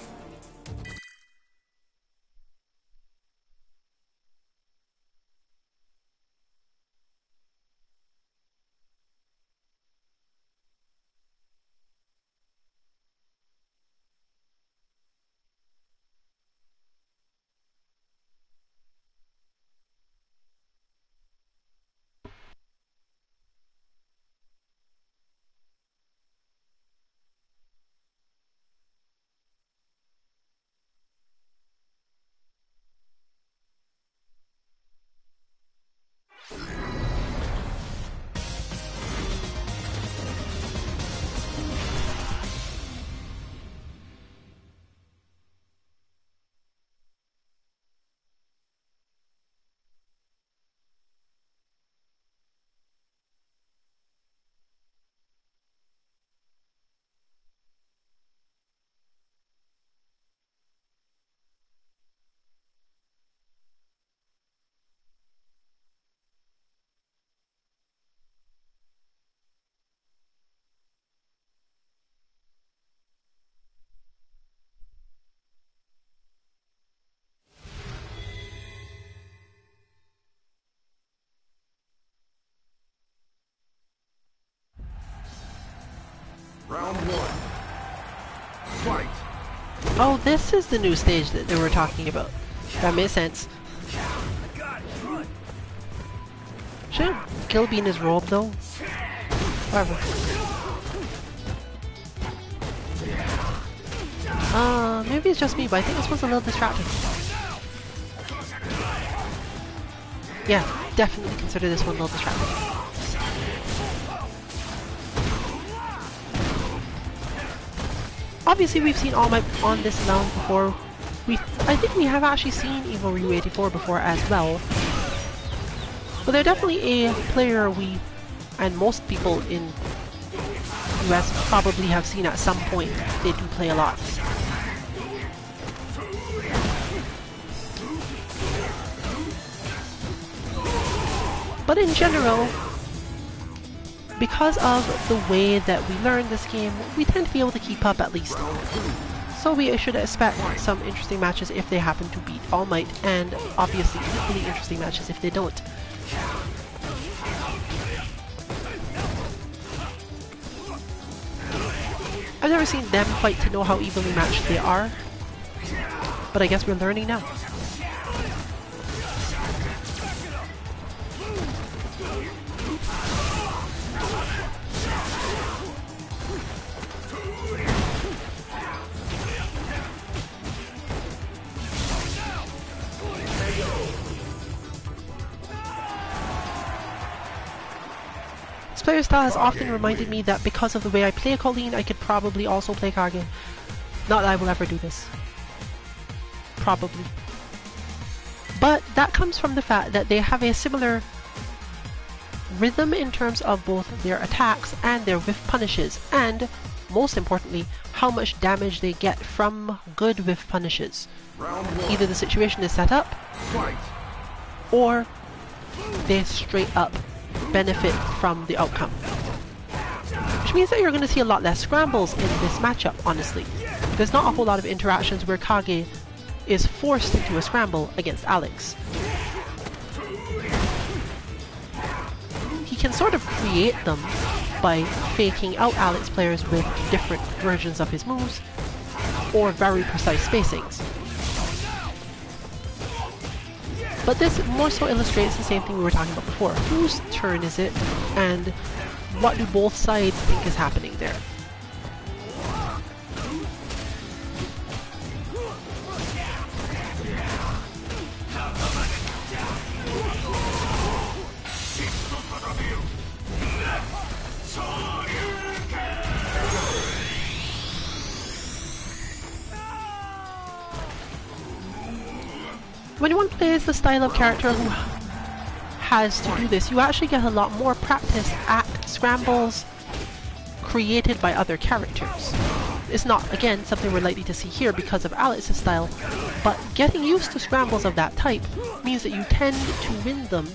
Round one. Fight! Oh, this is the new stage that they were talking about. That makes sense. Shouldn't Kill be in his robe though? Whatever. Maybe it's just me, but I think this one's a little distracting. Yeah, definitely consider this one a little distracting. Obviously, we've seen All Might on this mount before. I think we have actually seen Evo Ryu 84 before as well. But they're definitely a player we, and most people in US probably have seen at some point. They do play a lot. But in general, because of the way that we learn this game, we tend to be able to keep up at least. So we should expect some interesting matches if they happen to beat All Might, and obviously equally interesting matches if they don't. I've never seen them fight to know how evenly matched they are, but I guess we're learning now. Player style has often reminded me that because of the way I play Colleen, I could probably also play Kage. Not that I will ever do this. Probably. But that comes from the fact that they have a similar rhythm in terms of both their attacks and their whiff punishes, and most importantly, how much damage they get from good whiff punishes. Either the situation is set up, or they straight up benefit from the outcome. Which means that you're going to see a lot less scrambles in this matchup, honestly. There's not a whole lot of interactions where Kage is forced into a scramble against Alex. He can sort of create them by faking out Alex players with different versions of his moves, or very precise spacings. But this more so illustrates the same thing we were talking about before. Whose turn is it, and what do both sides think is happening there? When one plays the style of character who has to do this, you actually get a lot more practice at scrambles created by other characters. It's not, again, something we're likely to see here because of Alex's style, but getting used to scrambles of that type means that you tend to win them,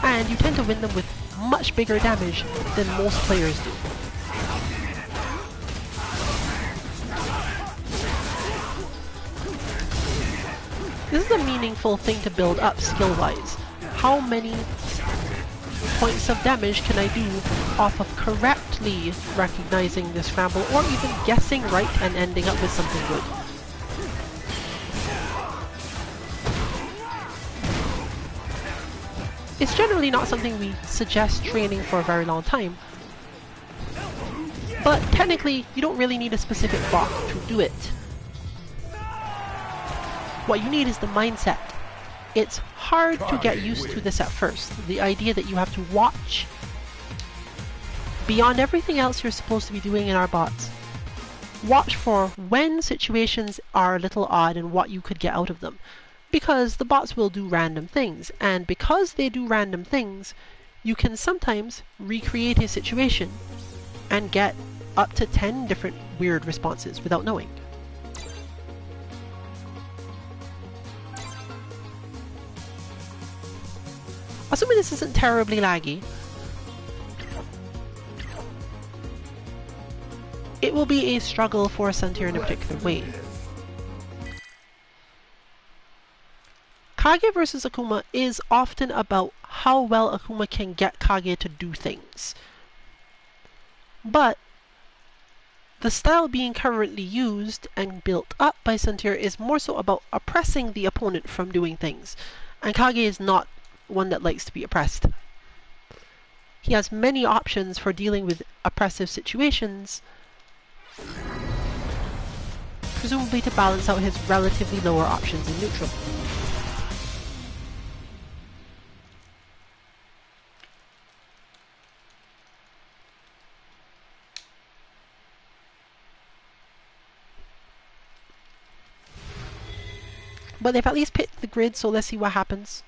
and you tend to win them with much bigger damage than most players do. This is a meaningful thing to build up skill-wise. How many points of damage can I do off of correctly recognizing the scramble, or even guessing right and ending up with something good? It's generally not something we suggest training for a very long time, but technically you don't really need a specific bot to do it. What you need is the mindset. It's hard to get used to this at first. The idea that you have to watch beyond everything else you're supposed to be doing in our bots. Watch for when situations are a little odd and what you could get out of them. Because the bots will do random things, and because they do random things, you can sometimes recreate a situation and get up to 10 different weird responses without knowing. Assuming this isn't terribly laggy, it will be a struggle for Santir in a particular way. Kage versus Akuma is often about how well Akuma can get Kage to do things. But the style being currently used and built up by Santir is more so about oppressing the opponent from doing things, and Kage is not one that likes to be oppressed. He has many options for dealing with oppressive situations, presumably to balance out his relatively lower options in neutral. But they've at least picked the grid, so let's see what happens.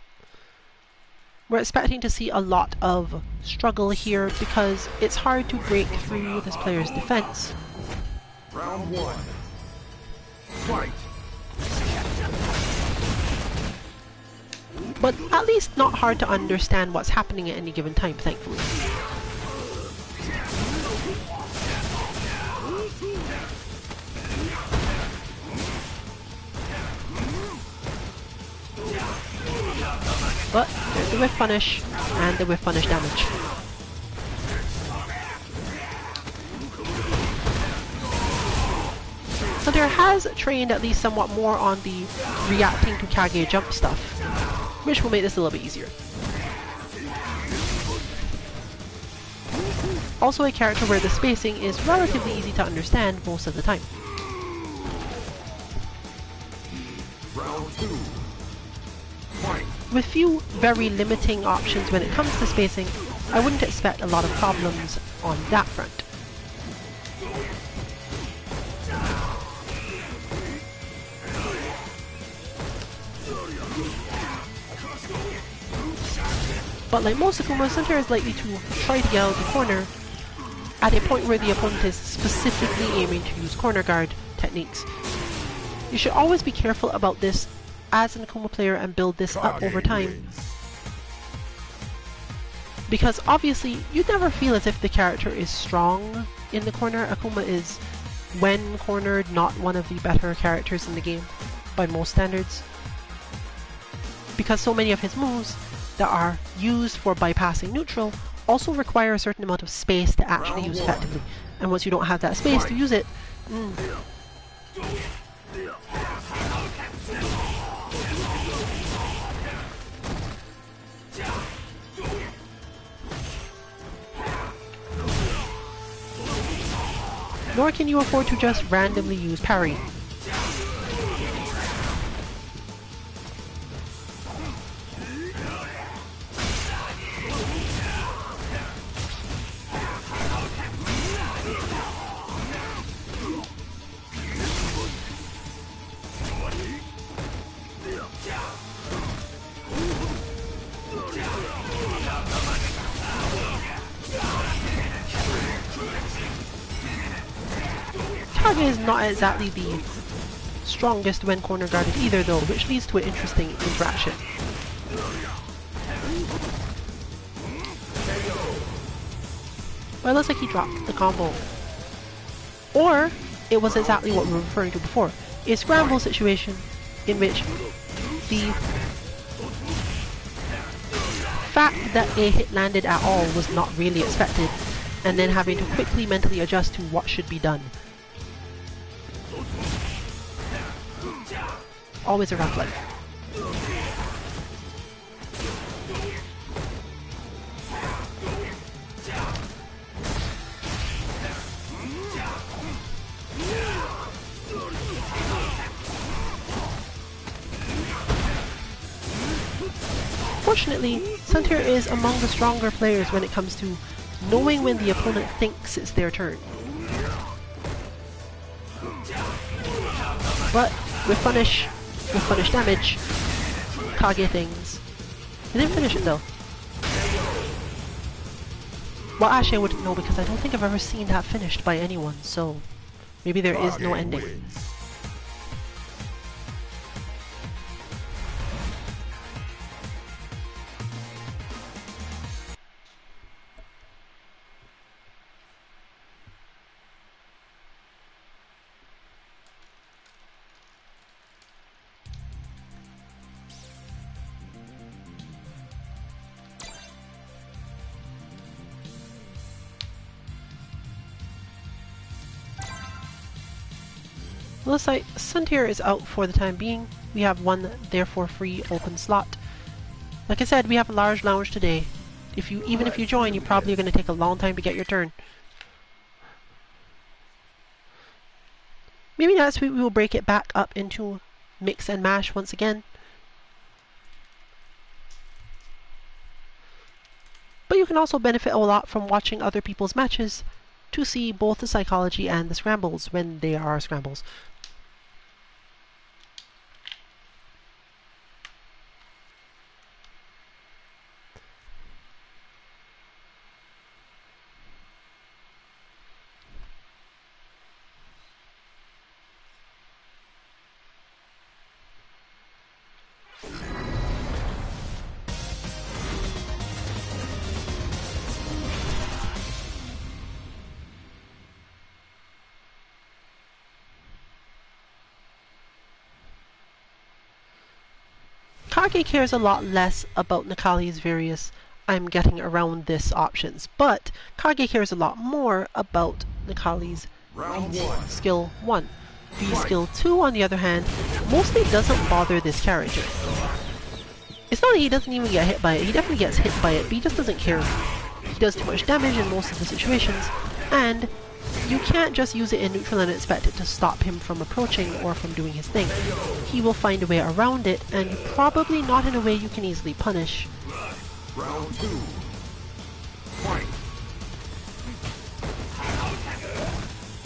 We're expecting to see a lot of struggle here because it's hard to break through this player's defense. Round one. Fight. But at least not hard to understand what's happening at any given time, thankfully. But there's the whiff punish and the whiff punish damage. Santir has trained at least somewhat more on the reacting to Kage jump stuff, which will make this a little bit easier. Also a character where the spacing is relatively easy to understand most of the time. Round two. Fight. With few very limiting options when it comes to spacing, I wouldn't expect a lot of problems on that front. But like most Akuma, Centaur is likely to try to get out of the corner at a point where the opponent is specifically aiming to use corner guard techniques. You should always be careful about this as an Akuma player and build this up over time. Because obviously, you'd never feel as if the character is strong in the corner. Akuma is, when cornered, not one of the better characters in the game, by most standards. Because so many of his moves that are used for bypassing neutral also require a certain amount of space to actually use effectively. And once you don't have that space to use it, nor can you afford to just randomly use parry. Kage is not exactly the strongest when corner guarded either though, which leads to an interesting interaction. Well, it looks like he dropped the combo. Or, it was exactly what we were referring to before. A scramble situation in which the fact that a hit landed at all was not really expected, and then having to quickly mentally adjust to what should be done. Always a rough life. Fortunately, Centaur is among the stronger players when it comes to knowing when the opponent thinks it's their turn. But with punish damage, Kage things. He didn't finish it though. Well, actually I wouldn't know because I don't think I've ever seen that finished by anyone, so maybe there is no ending. Looks like Centaur is out for the time being. We have one therefore free open slot. Like I said, we have a large lounge today. Even if you join, you're probably going to take a long time to get your turn. Maybe next week we will break it back up into mix and mash once again. But you can also benefit a lot from watching other people's matches to see both the psychology and the scrambles when they are scrambles. Kage cares a lot less about Nakali's various I'm getting around this options, but Kage cares a lot more about Nakali's V skill 1. V skill 2, on the other hand, mostly doesn't bother this character. It's not that he doesn't even get hit by it, he definitely gets hit by it, but he just doesn't care. He does too much damage in most of the situations, and you can't just use it in neutral and expect it to stop him from approaching or from doing his thing. He will find a way around it, and probably not in a way you can easily punish. Round 2. Fight.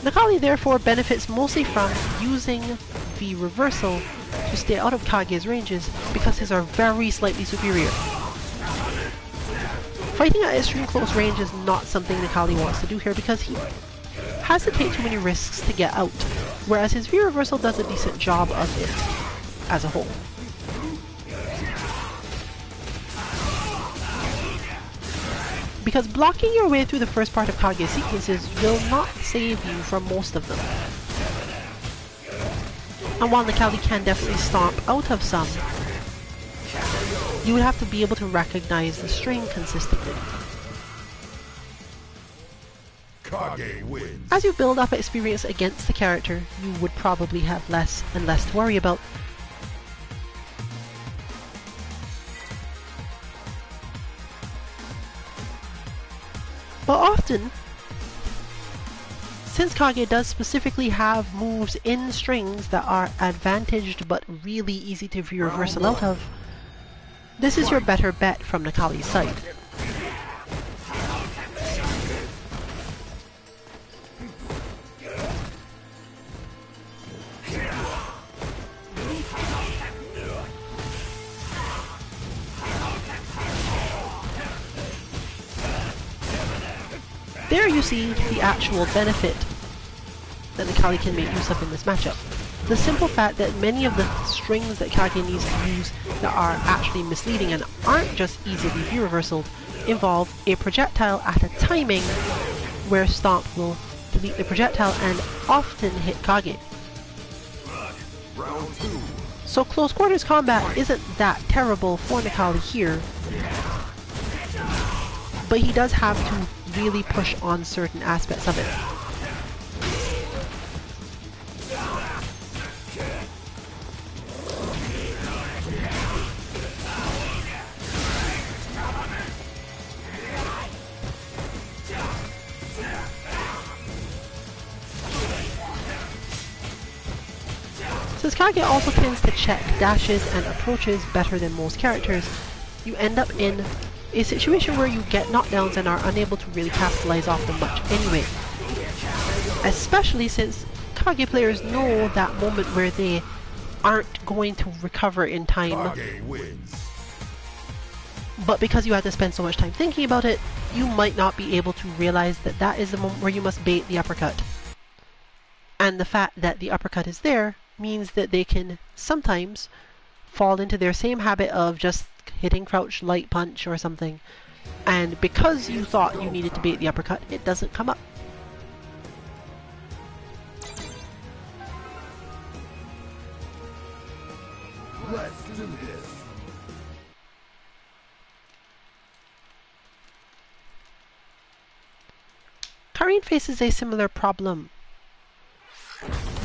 Nakali therefore benefits mostly from using the reversal to stay out of Kage's ranges because his are very slightly superior. Fighting at extreme close range is not something Nikali wants to do here because he has to take too many risks to get out, whereas his V-reversal does a decent job of it as a whole. Because blocking your way through the first part of Kage's sequences will not save you from most of them. And while Nikali can definitely stomp out of some, you would have to be able to recognize the string consistently. Kage wins. As you build up experience against the character, you would probably have less and less to worry about. But often, since Kage does specifically have moves in strings that are advantaged but really easy to reversal out of, this is your better bet from Nikali's side. There you see the actual benefit that Nikali can make use of in this matchup. The simple fact that many of the strings that Kage needs to use that are actually misleading and aren't just easily view-reversaled involve a projectile at a timing where Stomp will delete the projectile and often hit Kage. Round 2. So close quarters combat isn't that terrible for Nikali here, but he does have to really push on certain aspects of it. Since Kage also tends to check dashes and approaches better than most characters, you end up in a situation where you get knockdowns and are unable to really capitalize off them much anyway. Especially since Kage players know that moment where they aren't going to recover in time. Kage wins. But because you had to spend so much time thinking about it, you might not be able to realize that that is the moment where you must bait the uppercut. And the fact that the uppercut is there means that they can sometimes fall into their same habit of just hitting crouch light punch or something, and because you thought you needed to bait the uppercut, it doesn't come up. Let's do this. Karin faces a similar problem.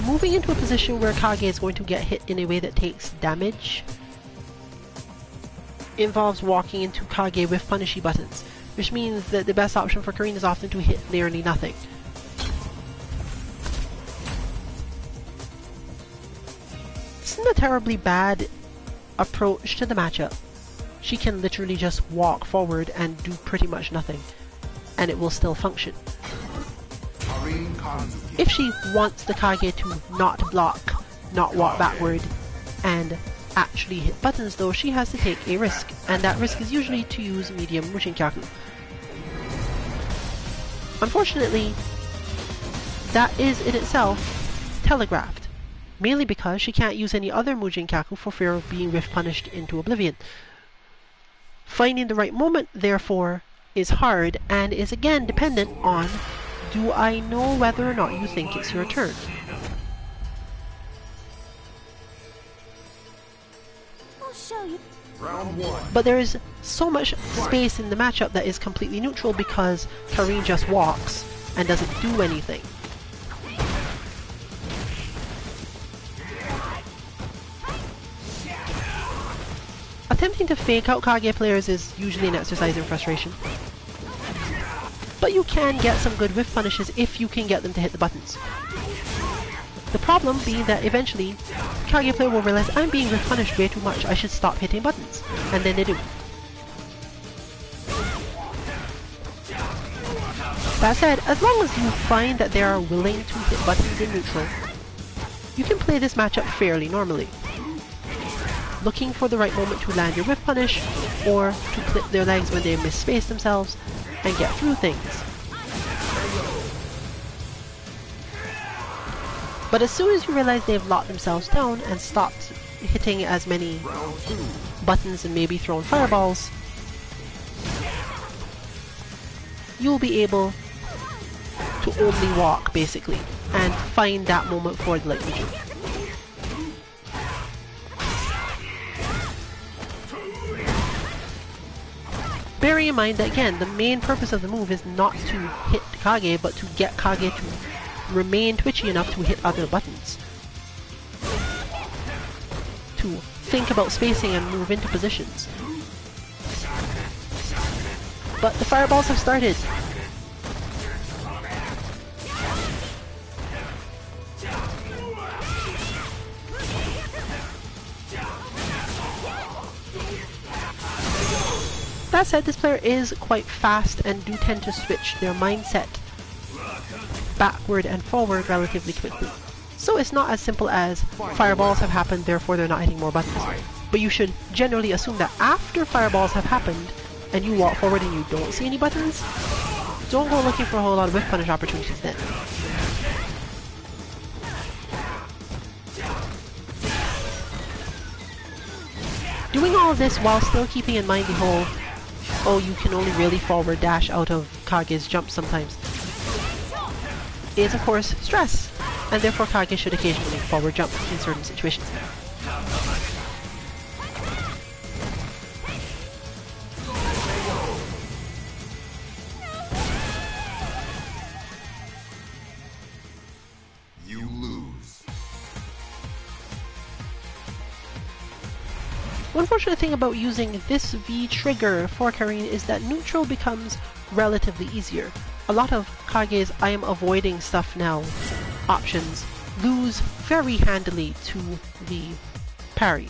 Moving into a position where Kage is going to get hit in a way that takes damage involves walking into Kage with punishy buttons, which means that the best option for Karin is often to hit nearly nothing. This isn't a terribly bad approach to the matchup. She can literally just walk forward and do pretty much nothing, and it will still function. If she wants the Kage to not block, not walk backward, and actually hit buttons though, she has to take a risk, and that risk is usually to use medium Mushin-Kyaku. Unfortunately, that is in itself telegraphed, mainly because she can't use any other Mushin-Kyaku for fear of being whiff punished into oblivion. Finding the right moment, therefore, is hard, and is again dependent on, do I know whether or not you think it's your turn? I'll show you. Round 1. But there is so much space in the matchup that is completely neutral because Karin just walks and doesn't do anything. Attempting to fake out Kage players is usually an exercise in frustration. But you can get some good whiff punishes if you can get them to hit the buttons. The problem being that eventually, Kage player will realize, I'm being whiff punished way too much, I should stop hitting buttons. And then they do. That said, as long as you find that they are willing to hit buttons in neutral, you can play this matchup fairly normally. Looking for the right moment to land your whiff punish, or to clip their legs when they misspace themselves and get through things. But as soon as you realize they've locked themselves down and stopped hitting as many buttons and maybe thrown fireballs, you'll be able to only walk, basically, and find that moment for the lightning jump. Bearing in mind that, again, the main purpose of the move is not to hit Kage, but to get Kage to remain twitchy enough to hit other buttons. To think about spacing and move into positions. But the fireballs have started. That said, this player is quite fast and do tend to switch their mindset backward and forward relatively quickly. So it's not as simple as fireballs have happened, therefore they're not hitting more buttons. But you should generally assume that after fireballs have happened and you walk forward and you don't see any buttons, don't go looking for a whole lot of whiff punish opportunities then. Doing all of this while still keeping in mind the whole, oh, you can only really forward dash out of Kage's jump sometimes, is of course stress, and therefore Kage should occasionally forward jump in certain situations. You lose. One fortunate thing about using this V trigger for Karine is that neutral becomes relatively easier. A lot of Kage's I am avoiding stuff now options lose very handily to the parry.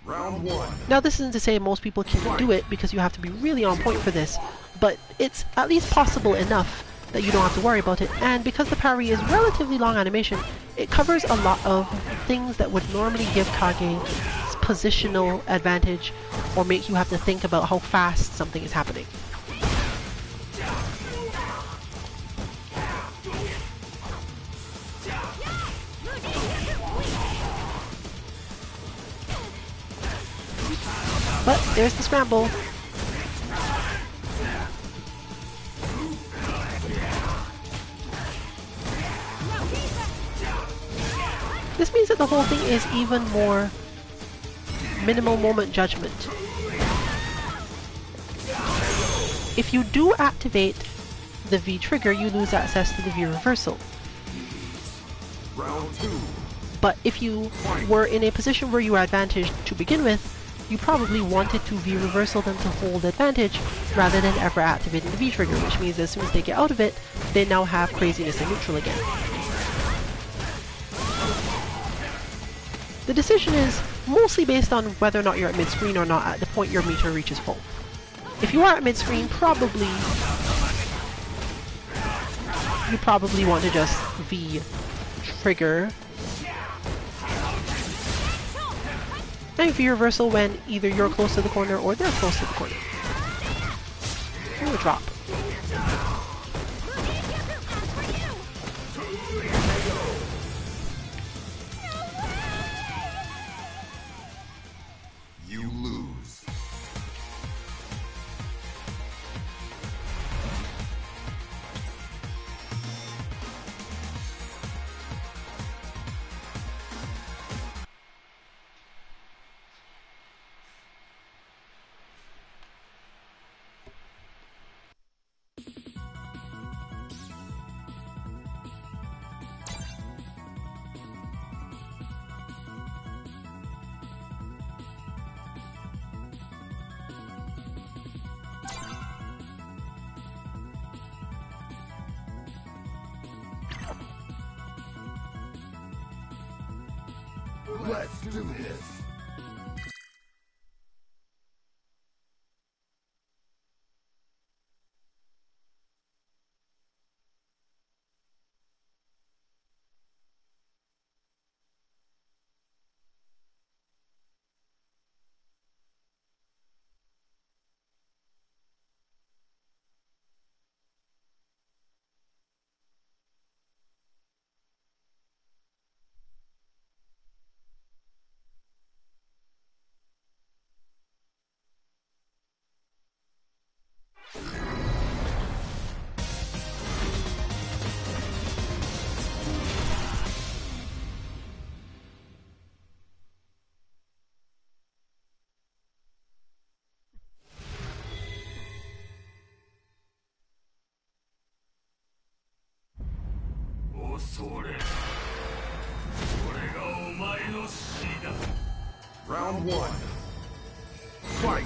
Round one. Now this isn't to say most people can do it because you have to be really on point for this, but it's at least possible enough that you don't have to worry about it, and because the parry is relatively long animation, it covers a lot of things that would normally give Kage positional advantage or make you have to think about how fast something is happening. But there's the scramble. This means that the whole thing is even more minimal moment judgment. If you do activate the V trigger, you lose access to the V reversal. Round two. But if you were in a position where you were advantaged to begin with, you probably wanted to V reversal them to hold advantage rather than ever activating the V trigger, which means as soon as they get out of it, they now have craziness in neutral again. The decision is mostly based on whether or not you're at mid-screen or not at the point your meter reaches full. If you are at mid-screen, you probably want to just V trigger and V reversal when either you're close to the corner or they're close to the corner. Ooh, a drop. You lose. Let's do this. Round one. Fight!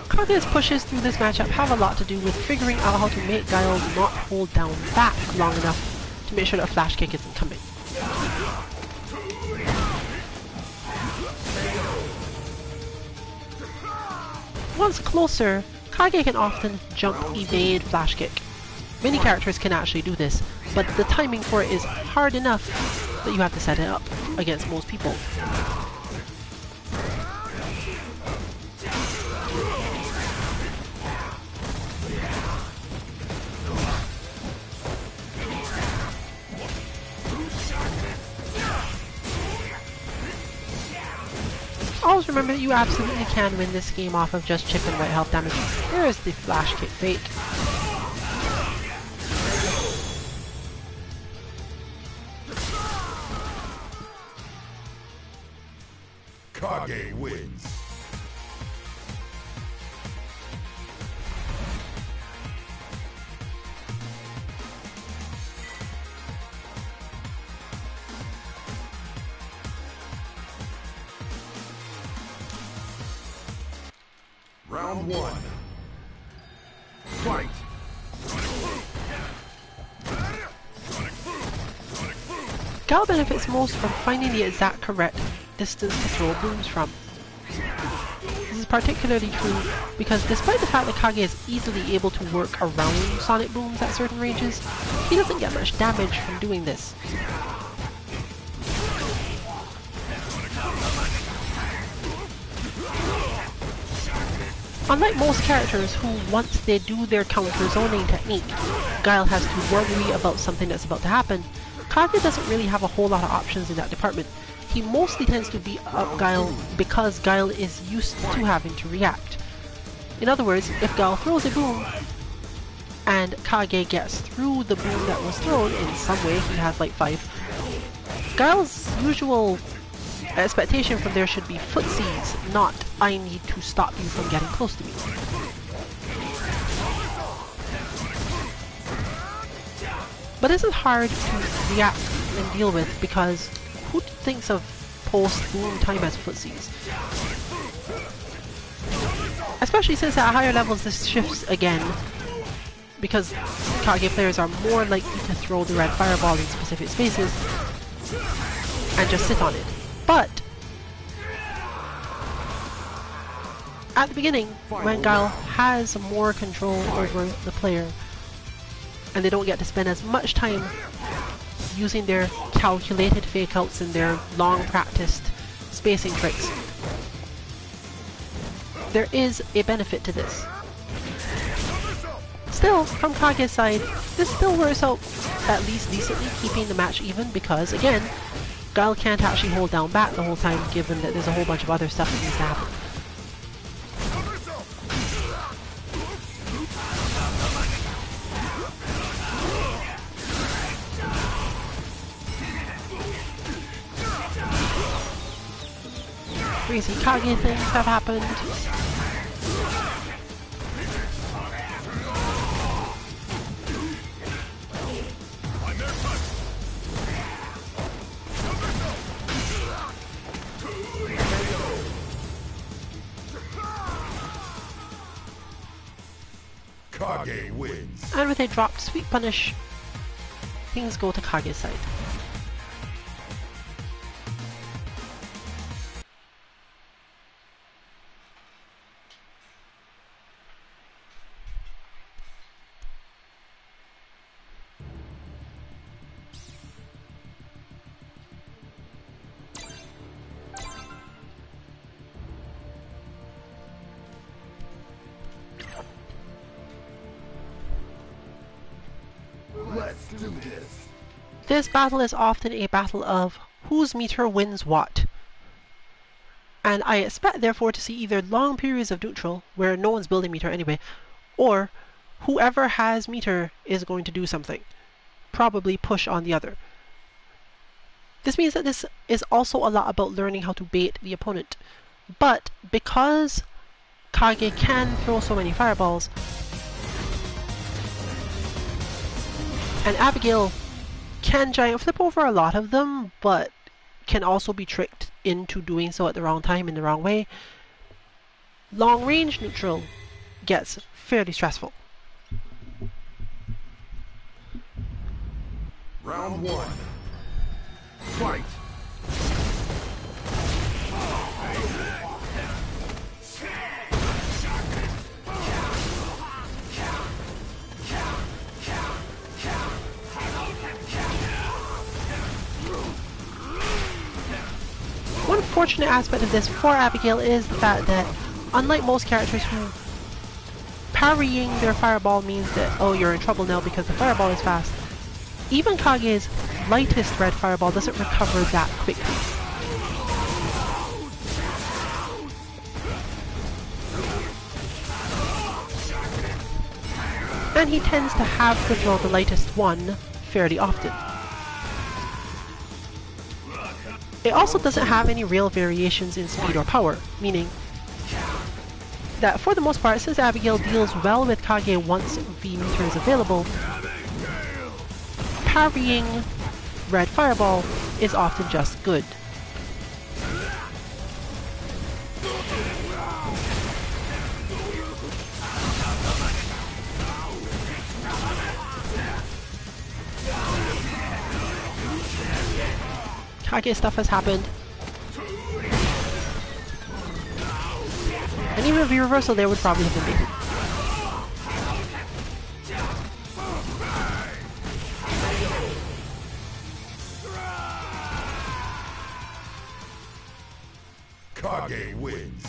Kage's pushes through this matchup have a lot to do with figuring out how to make Guile not hold down back long enough to make sure that a flash kick isn't coming. Once closer, Kage can often jump evade flash kick. Many characters can actually do this, but the timing for it is hard enough that you have to set it up against most people. Always remember that you absolutely can win this game off of just chip and white health damage. There is the flash kick fake. Kage wins. Round one. Fight! Guile benefits most from finding the exact correct distance to throw booms from. This is particularly true because despite the fact that Kage is easily able to work around sonic booms at certain ranges, he doesn't get much damage from doing this. Unlike most characters who, once they do their counter zoning technique, Guile has to worry about something that's about to happen, Kage doesn't really have a whole lot of options in that department. He mostly tends to beat up Guile because Guile is used to having to react. In other words, if Guile throws a boom and Kage gets through the boom that was thrown in some way, he has like 5, Guile's usual expectation from there should be footsies, not I need to stop you from getting close to me. But this is hard to react and deal with because who thinks of post-boom time as footsies? Especially since at higher levels this shifts again because Kage players are more likely to throw the red fireball in specific spaces and just sit on it. But at the beginning, when Guile has more control over the player and they don't get to spend as much time using their calculated fake-outs and their long-practiced spacing tricks, there is a benefit to this. Still, from Kage's side, this still works out at least decently, keeping the match even because, again, Guile can't actually hold down back the whole time given that there's a whole bunch of other stuff that needs to happen. Crazy Kage things have happened. Kage wins. And with a dropped sweet punish, things go to Kage's side. Let's do this. This battle is often a battle of whose meter wins what. And I expect therefore to see either long periods of neutral, where no one's building meter anyway, or whoever has meter is going to do something. Probably push on the other. This means that this is also a lot about learning how to bait the opponent. But because Kage can throw so many fireballs, and Abigail can giant flip over a lot of them, but can also be tricked into doing so at the wrong time in the wrong way, long range neutral gets fairly stressful. Round one. Fight! One fortunate aspect of this for Abigail is the fact that, unlike most characters who parrying their fireball means that, oh, you're in trouble now because the fireball is fast, even Kage's lightest red fireball doesn't recover that quickly. And he tends to have to throw the lightest one fairly often. It also doesn't have any real variations in speed or power, meaning that for the most part, since Abigail deals well with Kage once V meter is available, parrying red fireball is often just good. Kage stuff has happened. And even a V-reversal there would probably have been baited. Kage wins.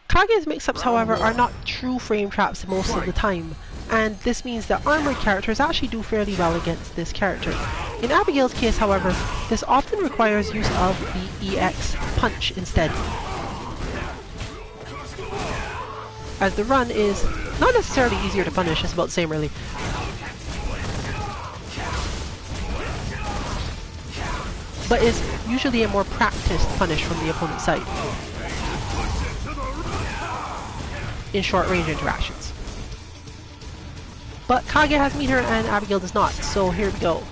Kage's mix-ups, however, are not true frame traps most of the time, and this means that armored characters actually do fairly well against this character. In Abigail's case, however, this often requires use of the EX punch instead, as the run is not necessarily easier to punish, it's about the same really. But is usually a more practiced punish from the opponent's side in short-range interactions. But Kage has meter and Abigail does not, so here we go.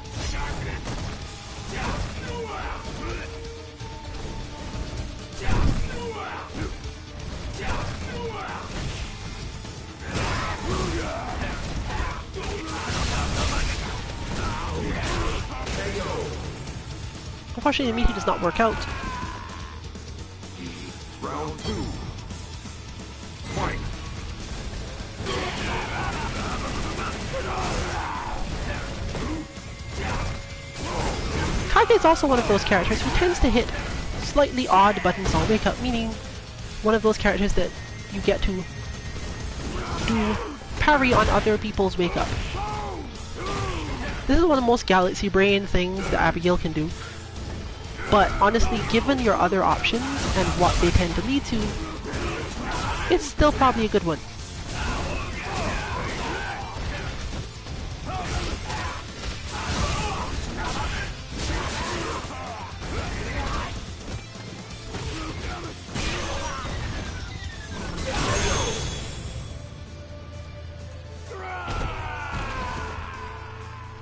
Unfortunately, the meter does not work out. Round two. Fight! Kage is also one of those characters who tends to hit slightly odd buttons on wake up, meaning one of those characters that you get to do parry on other people's wake up. This is one of the most galaxy brain things that Abigail can do, but honestly, given your other options and what they tend to lead to, it's still probably a good one.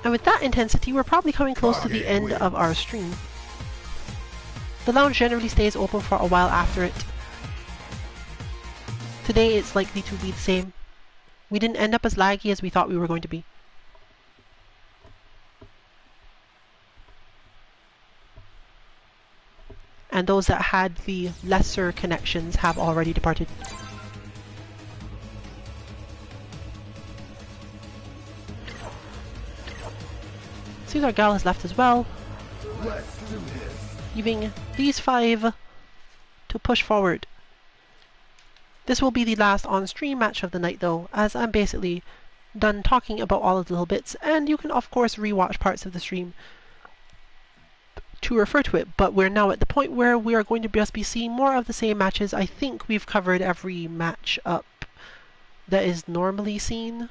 And with that intensity, we're probably coming close to the end of our stream. The lounge generally stays open for a while after it. Today it's likely to be the same. We didn't end up as laggy as we thought we were going to be. And those that had the lesser connections have already departed. Seems our gal has left as well, leaving these 5 to push forward. This will be the last on-stream match of the night though, as I'm basically done talking about all of the little bits, and you can of course rewatch parts of the stream to refer to it, but we're now at the point where we are going to just be seeing more of the same matches. I think we've covered every match up that is normally seen.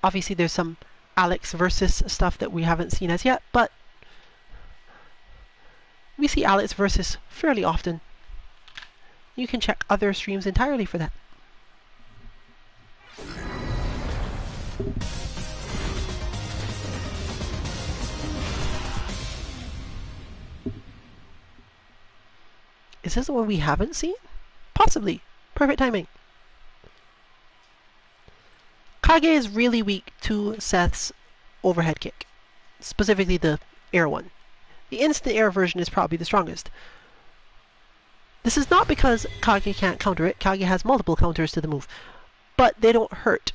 Obviously there's some Alex versus stuff that we haven't seen as yet, but we see Alex versus fairly often. You can check other streams entirely for that. Is this the one we haven't seen? Possibly. Perfect timing. Kage is really weak to Seth's overhead kick, specifically the air one. The instant air version is probably the strongest. This is not because Kage can't counter it. Kage has multiple counters to the move, but they don't hurt,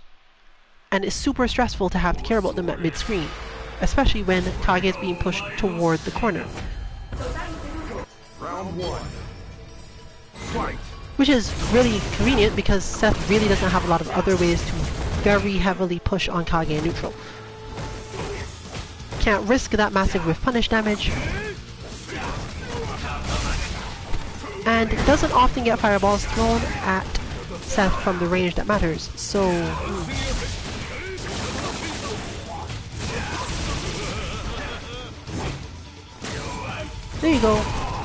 and it's super stressful to have to care about them at mid-screen, especially when Kage is being pushed toward the corner. Round one. Fight. Which is really convenient because Seth really doesn't have a lot of other ways to very heavily push on Kage in neutral. Can't risk that massive whiff punish damage, and doesn't often get fireballs thrown at Seth from the range that matters, so there you go.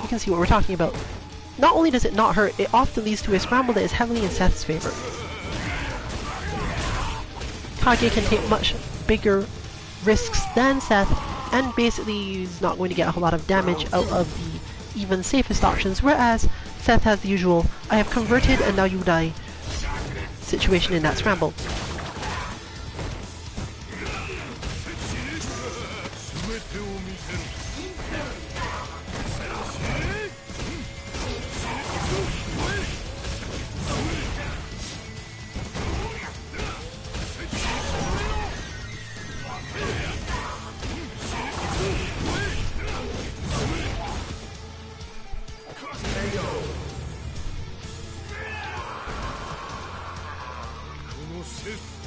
You can see what we're talking about. Not only does it not hurt, it often leads to a scramble that is heavily in Seth's favor. Kage can take much bigger risks than Seth, and basically is not going to get a whole lot of damage out of the even safest options, whereas Seth has the usual "I have converted and now you die" situation in that scramble.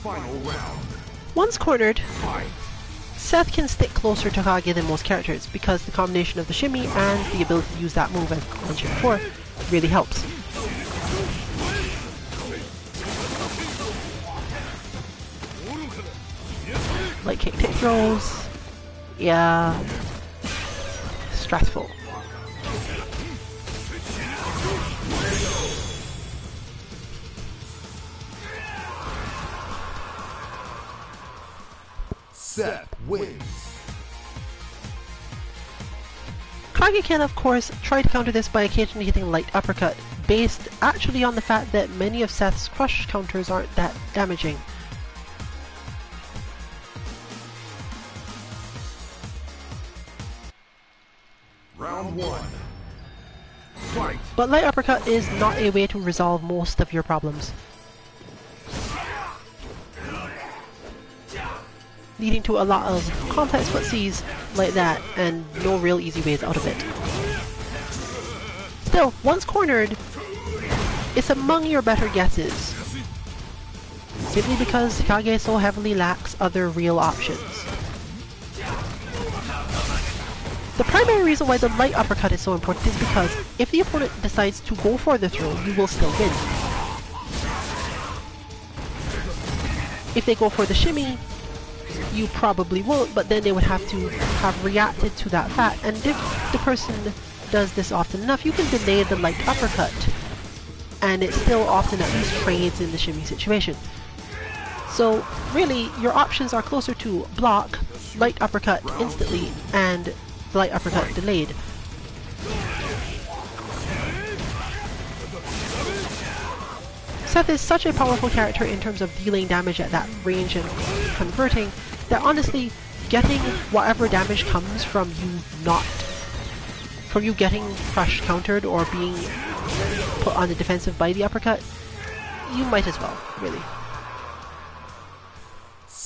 Final round. Once cornered, Fight. Seth can stick closer to Kage than most characters because the combination of the shimmy and the ability to use that move, as I mentioned before, really helps. Light kick take throws. Yeah. Stressful. Seth wins. Kage can, of course, try to counter this by occasionally hitting light uppercut, based actually on the fact that many of Seth's crush counters aren't that damaging. Round one. Fight. But light uppercut is not a way to resolve most of your problems, leading to a lot of complex footsies like that and no real easy ways out of it. Still, once cornered, it's among your better guesses, simply because Kage so heavily lacks other real options. The primary reason why the light uppercut is so important is because if the opponent decides to go for the throw, you will still win. If they go for the shimmy, you probably won't, but then they would have to have reacted to that fact, and if the person does this often enough, you can delay the light uppercut, and it still often at least trades in the shimmy situation. So really, your options are closer to block, light uppercut instantly, and light uppercut delayed. Seth is such a powerful character in terms of dealing damage at that range and converting, that honestly, getting whatever damage comes from you getting crush countered or being put on the defensive by the uppercut, you might as well, really.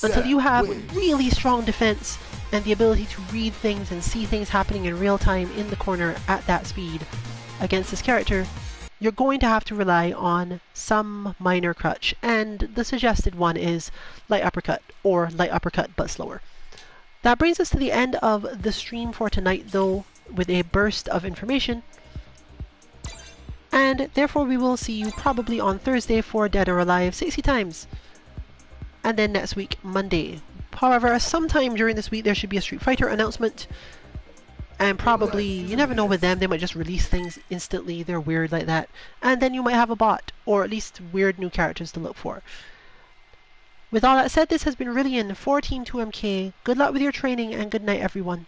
Until you have really strong defense and the ability to read things and see things happening in real time in the corner at that speed against this character, you're going to have to rely on some minor crutch, and the suggested one is light uppercut, or light uppercut but slower. That brings us to the end of the stream for tonight, though, with a burst of information. And therefore we will see you probably on Thursday for Dead or Alive 60 times. And then next week, Monday. However, sometime during this week there should be a Street Fighter announcement. And probably, you never know with them, they might just release things instantly, they're weird like that. And then you might have a bot, or at least weird new characters to look for. With all that said, this has been Rillian for Team 2MK. Good luck with your training and good night everyone.